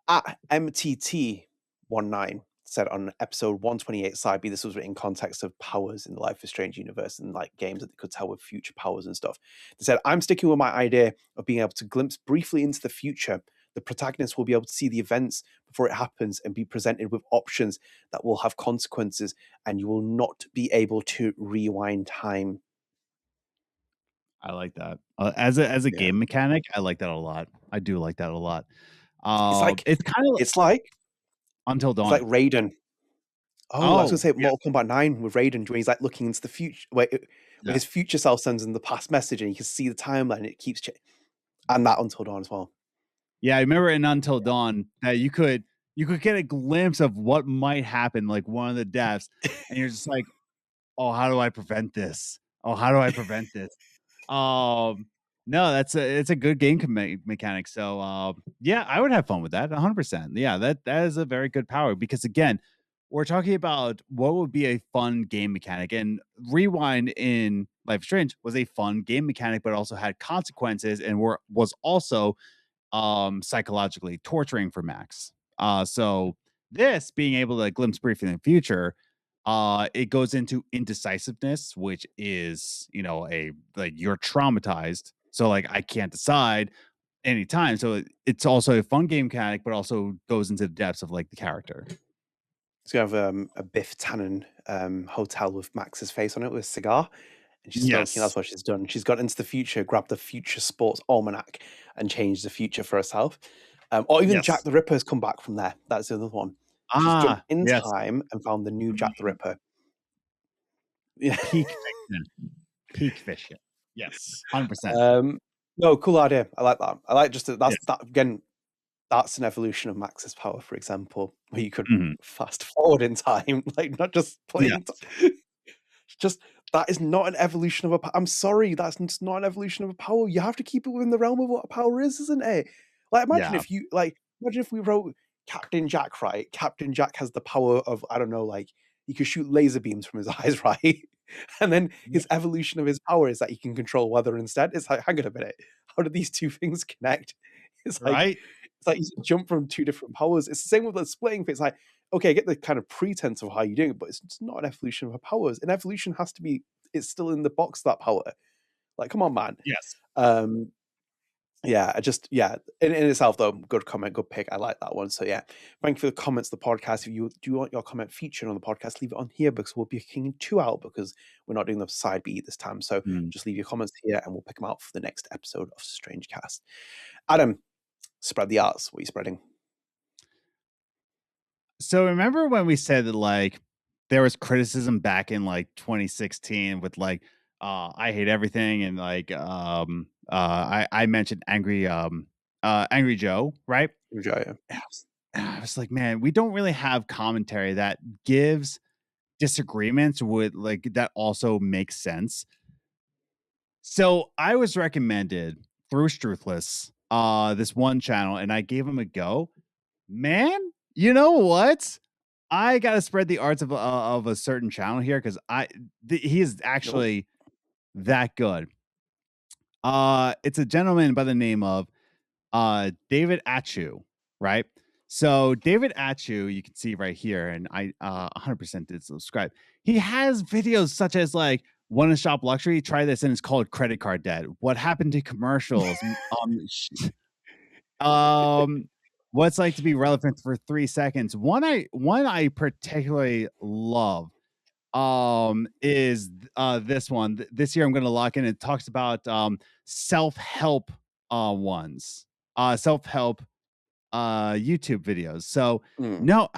At MTT19 said on episode 128 side B, this was in context of powers in the Life is Strange universe and like games that they could tell with future powers and stuff. They said, I'm sticking with my idea of being able to glimpse briefly into the future. The protagonist will be able to see the events before it happens and be presented with options that will have consequences, and you will not be able to rewind time. I like that. As a game mechanic, I like that a lot. I do like that a lot. It's kind of it's like Until Dawn. It's like Raiden. Oh, I was gonna say Mortal Kombat 9 with Raiden when he's like looking into the future, where his future self sends in the past message, and you can see the timeline. And it keeps and that Until Dawn as well. Yeah, I remember in Until Dawn that you could get a glimpse of what might happen, like one of the deaths, and you're just like, oh, how do I prevent this? Oh, how do I prevent this? No, it's a good game mechanic. So yeah, I would have fun with that 100%. Yeah, that is a very good power, because again, we're talking about what would be a fun game mechanic, and Rewind in Life is Strange was a fun game mechanic, but also had consequences and was also psychologically torturing for Max. So this being able to glimpse briefly in the future, it goes into indecisiveness, which is, you're traumatized. So like I can't decide anytime. So it's also a fun game mechanic, but also goes into the depths of like the character. So you have a Biff Tannen hotel with Max's face on it with a cigar, and she's smoking. That's what she's done. She's got into the future, grabbed the future sports almanac, and changed the future for herself. Or even Jack the Ripper has come back from there. That's the other one. She's jumped in time and found the new Jack the Ripper. Yeah. Peak fiction. Yes, 100%. No, cool idea. I like that. I like that again. That's an evolution of Max's power, for example, where you could fast forward in time, like not just playing. Just that is not an evolution of a power. I'm sorry, that's just not an evolution of a power. You have to keep it within the realm of what a power is, isn't it? Like imagine if we wrote Captain Jack, right? Captain Jack has the power of, I don't know, like he could shoot laser beams from his eyes, right? And then his evolution of his power is that he can control weather instead. It's like, hang on a minute, how do these two things connect? It's like, right? It's like you jump from two different powers. It's the same with the splitting. It's like, okay, I get the kind of pretense of how you're doing it, but it's not an evolution of her powers. An evolution has to be, it's still in the box, that power. Like, come on, man. Yes. In itself, though, good comment, good pick. I like that one. So, yeah, thank you for the comments, the podcast. If you do want your comment featured on the podcast, leave it on here, because we'll be picking 2 out, because we're not doing the side B this time. So, just leave your comments here and we'll pick them out for the next episode of StrangeCast. Adam, spread the arts. What are you spreading? So remember when we said that like there was criticism back in like 2016 with like I hate everything, and like I mentioned Angry Joe, right? Joe, yeah. I was like, man, we don't really have commentary that gives disagreements with like that also makes sense. So I was recommended through Struthless this one channel, and I gave him a go. Man, you know what? I gotta spread the arts of a certain channel here, because he is actually that good. It's a gentleman by the name of David Achu, right? So David Achu, you can see right here, and I 100% did subscribe. He has videos such as like, want to shop luxury? Try this, and it's called Credit Card Debt. What happened to commercials? What's like to be relevant for 3 seconds. One I particularly love is this one. This year I'm going to lock in. It talks about self-help ones. Self-help YouTube videos. So no,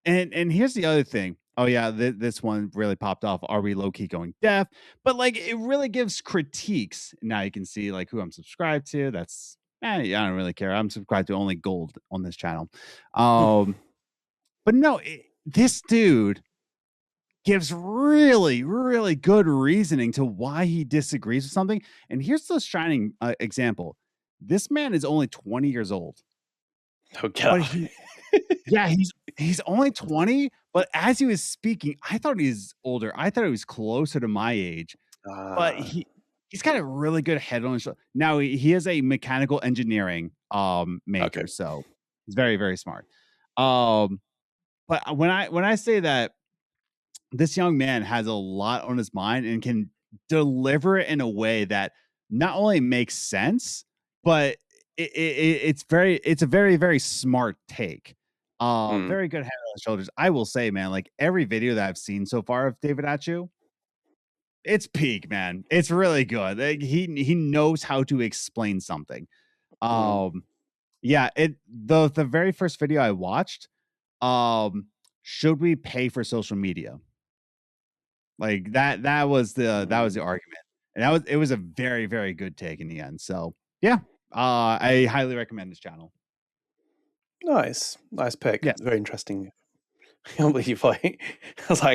and here's the other thing. Oh yeah, this one really popped off. Are we low-key going deaf? But like it really gives critiques. Now you can see like who I'm subscribed to. That's I don't really care. I'm subscribed to only gold on this channel. But no, this dude gives really, really good reasoning to why he disagrees with something. And here's the shining example. This man is only 20 years old. Okay. He's only 20, but as he was speaking, I thought he was older. I thought he was closer to my age. But he's got a really good head on his shoulder. Now he is a mechanical engineering major, so he's very, very smart. But when I say that this young man has a lot on his mind and can deliver it in a way that not only makes sense, but it's a very, very smart take. Very good head on the shoulders. I will say, man, like every video that I've seen so far of David Atchu, it's peak, man. It's really good. Like, he knows how to explain something. Yeah, the very first video I watched, should we pay for social media? Like that was the argument. And it was a very, very good take in the end. So yeah, I highly recommend this channel. Nice pick. Yes. Very interesting. I can't believe I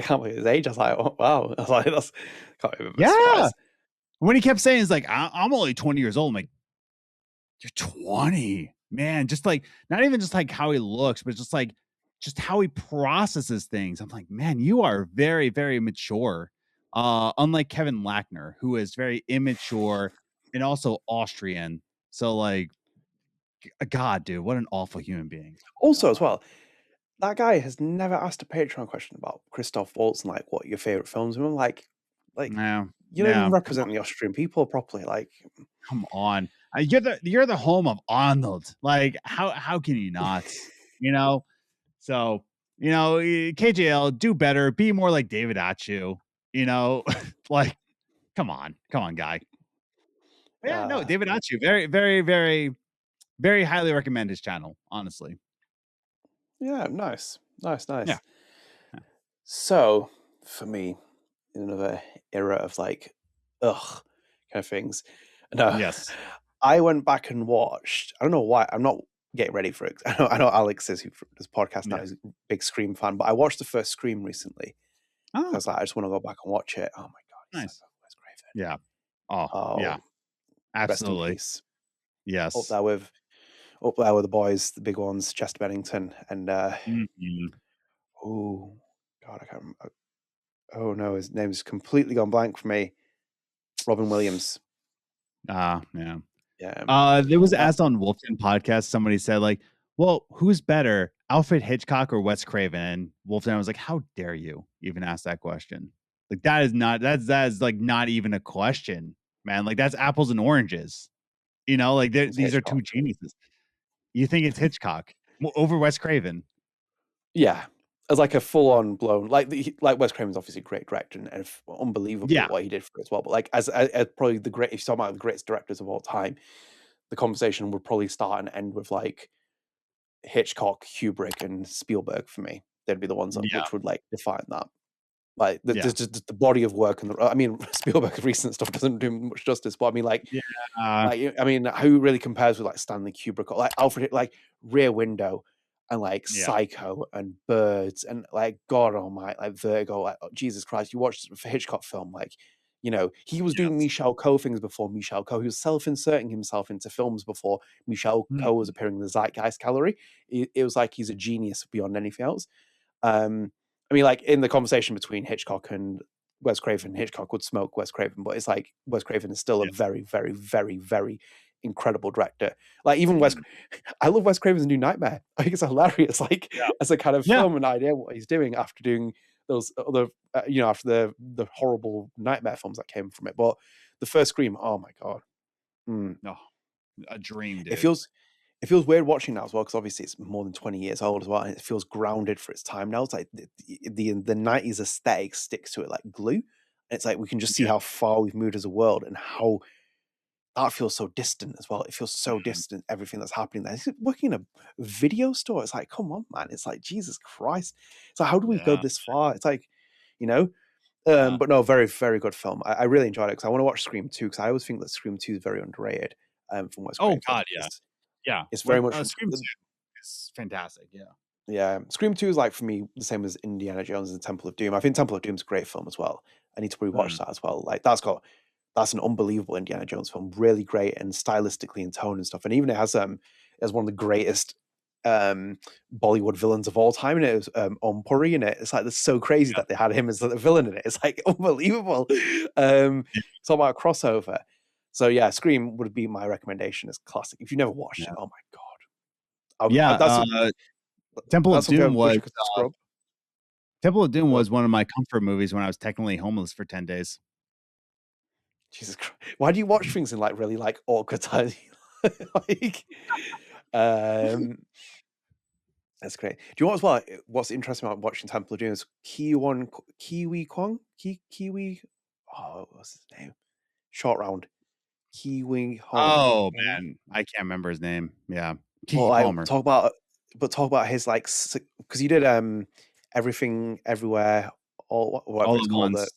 can't believe his age. I was like, oh, wow. I was like, that's can't believe I'm surprised. When he kept saying, it's like, I'm only 20 years old. I'm like, you're 20, man. Just like, not even just like how he looks, but just how he processes things. I'm like, man, you are very, very mature. Unlike Kevin Lackner, who is very immature and also Austrian. So like, God, dude, what an awful human being. Also, as well, that guy has never asked a Patreon question about Christoph Waltz and like what your favorite films are. I'm like No, you don't even represent the Austrian people properly. Like, come on, you're the home of Arnold. Like, how can you not? You know, so KJL, do better, be more like David Atchu. You know, like, come on, guy. Yeah, no, David Atchu, very, very, very, very highly recommend his channel. Honestly. Yeah, nice. Yeah. So for me, in another era of like, kind of things. No, yes, I went back and watched. I don't know why. I'm not getting ready for it. I know Alex is, who does podcast now, is a big Scream fan, but I watched the first Scream recently. I was like, I just want to go back and watch it. Oh my god, nice. That's great. Yeah. Oh yeah. Absolutely. Rest in peace. Yes. Up there with the boys, the big ones, Chester Bennington, and oh god, I can't remember. Oh no, his name's completely gone blank for me. Robin Williams. Yeah. Yeah. There was asked on Wolfden podcast. Somebody said like, "Well, who's better, Alfred Hitchcock or Wes Craven?" And Wolfden was like, "How dare you even ask that question? Like that is like not even a question, man. Like that's apples and oranges. You know, like these are two geniuses. You think it's Hitchcock over Wes Craven?" Yeah, as like a full-on blown, like Wes Craven's obviously a great director and unbelievable what he did for it as well. But like as probably the great, if you're talking about the greatest directors of all time, the conversation would probably start and end with like Hitchcock, Kubrick, and Spielberg for me. They'd be the ones which would like define that. Like just the body of work and I mean Spielberg's recent stuff doesn't do much justice, but I mean like I mean who really compares with like Stanley Kubrick or like Alfred, like Rear Window and like Psycho and Birds and like God Almighty, like Vertigo, like Jesus Christ, you watch a Hitchcock film, like he was doing Michel Coe things before Michel Coe. He was self-inserting himself into films before Michel Coe was appearing in the Zeitgeist Gallery. It was like he's a genius beyond anything else. I mean, like in the conversation between Hitchcock and Wes Craven, Hitchcock would smoke Wes Craven, but it's like Wes Craven is still a very, very, very, very incredible director. Like even I love Wes Craven's New Nightmare. I think it's hilarious. Like as a kind of film and idea what he's doing after doing those other, after the horrible Nightmare films that came from it. But the first Scream, oh my god, no, a dream. Dude. It feels weird watching now as well because obviously it's more than 20 years old as well, and it feels grounded for its time now. It's like the 90s aesthetic sticks to it like glue. And it's like we can just see how far we've moved as a world and how that feels so distant as well. It feels so distant, everything that's happening there. It's working in a video store. It's like, come on, man. It's like, Jesus Christ. It's like, how do we go this far? It's like, but no, very, very good film. I really enjoyed it because I want to watch Scream 2 because I always think that Scream 2 is very underrated from Wes Craven. Oh, God, yeah. It's very much Scream 2 is fantastic. Yeah. Scream 2 is like for me the same as Indiana Jones and Temple of Doom. I think Temple of Doom is a great film as well. I need to rewatch that as well. Like that's an unbelievable Indiana Jones film, really great and stylistically in tone and stuff. And even it has one of the greatest Bollywood villains of all time, and it was Puri in it. It's like that's so crazy that they had him as the villain in it. It's like unbelievable. It's all about a crossover. So yeah, Scream would be my recommendation as classic. If you never watched it, oh my god. Temple of Doom was Temple of Doom was one of my comfort movies when I was technically homeless for 10 days. Jesus Christ. Why do you watch things in like really like awkward times? like, that's great. Do you know what as well? What's interesting about watching Temple of Doom is Kiwi Kong? Kiwi. Oh, what's his name? Short round. Kiwi Hong. Oh man, I can't remember his name. Yeah, Kiki Well, Palmer. talk about his like, because you did Everything Everywhere whatever All it's at called. once.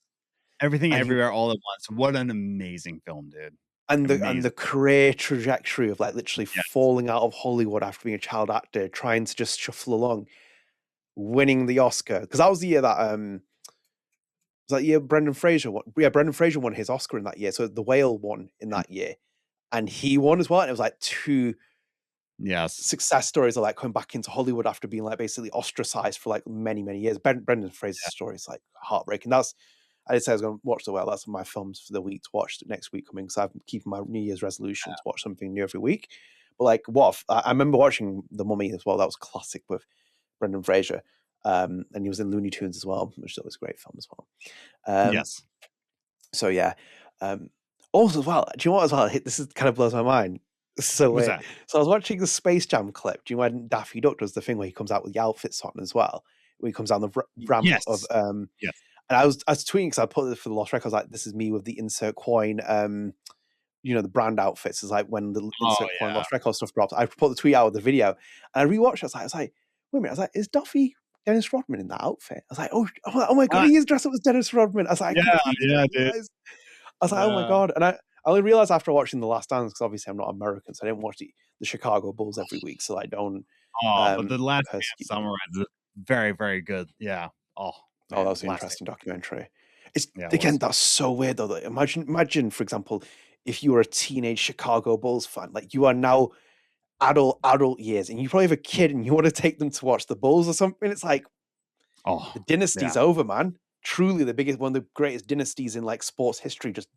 Everything and he- Everywhere All at Once. What an amazing film, dude. and the Amazing. career trajectory of like literally Yes. falling out of Hollywood after being a child actor, trying to just shuffle along, winning the Oscar, because that was the year that was that year Brendan Fraser won. Yeah, Brendan Fraser won his Oscar in that year, so The Whale won in that year, and he won as well. And it was like two success stories of like coming back into Hollywood after being like basically ostracized for like many years. Brendan Fraser's story is like heartbreaking. I did say I was going to watch The Whale. That's my films for the week to watch next week coming. So I'm keeping my New Year's resolution to watch something new every week. But like, I remember watching The Mummy as well. That was classic with Brendan Fraser, and he was in Looney Tunes as well, which is always a great film as well. Yes. So yeah. Also as well, do you know what as well? This is kind of blows my mind. So What's weird. that? So I was watching the Space Jam clip. Do you know when Daffy Duck does the thing where he comes out with the outfits on as well? Where he comes down the ramp Yes. of Yes. And I was tweeting because I put it for the Lost Records, like, this is me with the insert coin, the brand outfits. Is like when the insert coin Lost Records stuff drops. I put the tweet out of the video, and I rewatched it. I was like, wait a minute. I was like, is Duffy Dennis Rodman in that outfit? I was like, oh my god, he is dressed up as Dennis Rodman. I was like, dude. I was like, oh my god, and I only realized after watching The Last Dance, because obviously I'm not American, so I didn't watch the Chicago Bulls every week, so I don't. But The Last Dance summarizes very, very good. Yeah. That was an interesting documentary. Again, that's so weird though. That imagine, for example, if you were a teenage Chicago Bulls fan, like you are now adult years, and you probably have a kid, and you want to take them to watch the Bulls or something. It's like, the dynasty's over, man. Truly, one of the greatest dynasties in like sports history. Just.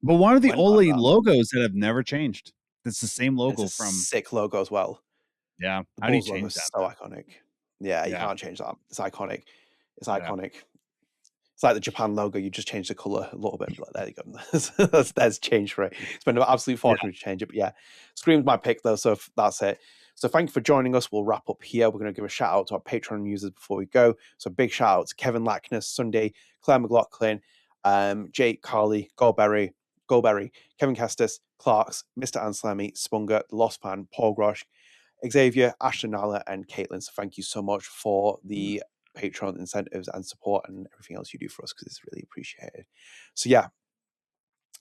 But one of the only logos that have never changed. It's the same logo from sick logo as well. Yeah, the how do you Bulls logo change is that? so iconic. Yeah, you can't change that. It's iconic. It's Yeah. iconic. It's like the Japan logo. You just change the color a little bit. And be like, there you go. There's change for it. It's been an absolute fortune to change it. But yeah, Scream's my pick though. So that's it. So thank you for joining us. We'll wrap up here. We're going to give a shout out to our Patreon users before we go. So big shout out to Kevin Lackner, Sunday, Clare McLoughlin, Jake Carley, Goldberry, Kevin Kestis, Clarx, MrAnselmi, Spunger, The Lost Pan, Paul Groschke, Xavier, Ashlyn, and Katelyn. So thank you so much for the Patreon incentives and support and everything else you do for us, because it's really appreciated. So yeah,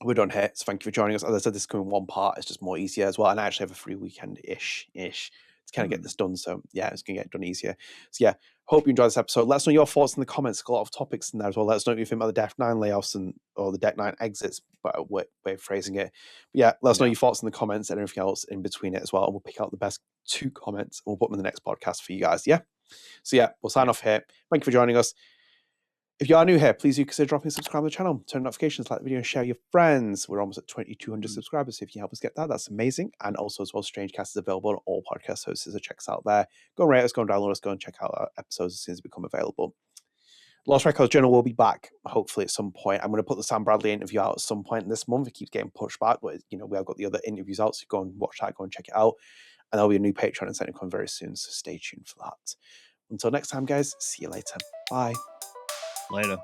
we're done here. So thank you for joining us. As I said, this is coming one part. It's just more easier as well. And I actually have a free weekend-ish to kind of get this done. So yeah, it's going to get done easier. So yeah, hope you enjoyed this episode. Let us know your thoughts in the comments. There's a lot of topics in there as well. Let us know what you think about the Deck 9 layoffs or the Deck 9 exits, but way of phrasing it. But yeah, let us know your thoughts in the comments and everything else in between it as well. And we'll pick out the best 2 comments and we'll put them in the next podcast for you guys. Yeah. So yeah, we'll sign off here. Thank you for joining us. If you are new here, please do consider dropping a subscribe to the channel, turn notifications, like the video, and share with your friends. We're almost at 2,200 subscribers. So if you help us get that, that's amazing. And also, as well, StrangeCast is available on all podcast hosts. So check us out there. Go and rate us, go and download us, go and check out our episodes as soon as they become available. Lost Records Journal will be back, hopefully, at some point. I'm going to put the Sam Bradley interview out at some point this month. It keeps getting pushed back, but we have got the other interviews out, so go and watch that, go and check it out. And there'll be a new Patreon incentive coming very soon, so stay tuned for that. Until next time, guys, see you later. Bye. Later.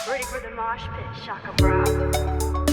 Ready for the mosh pit, Shaka Bra.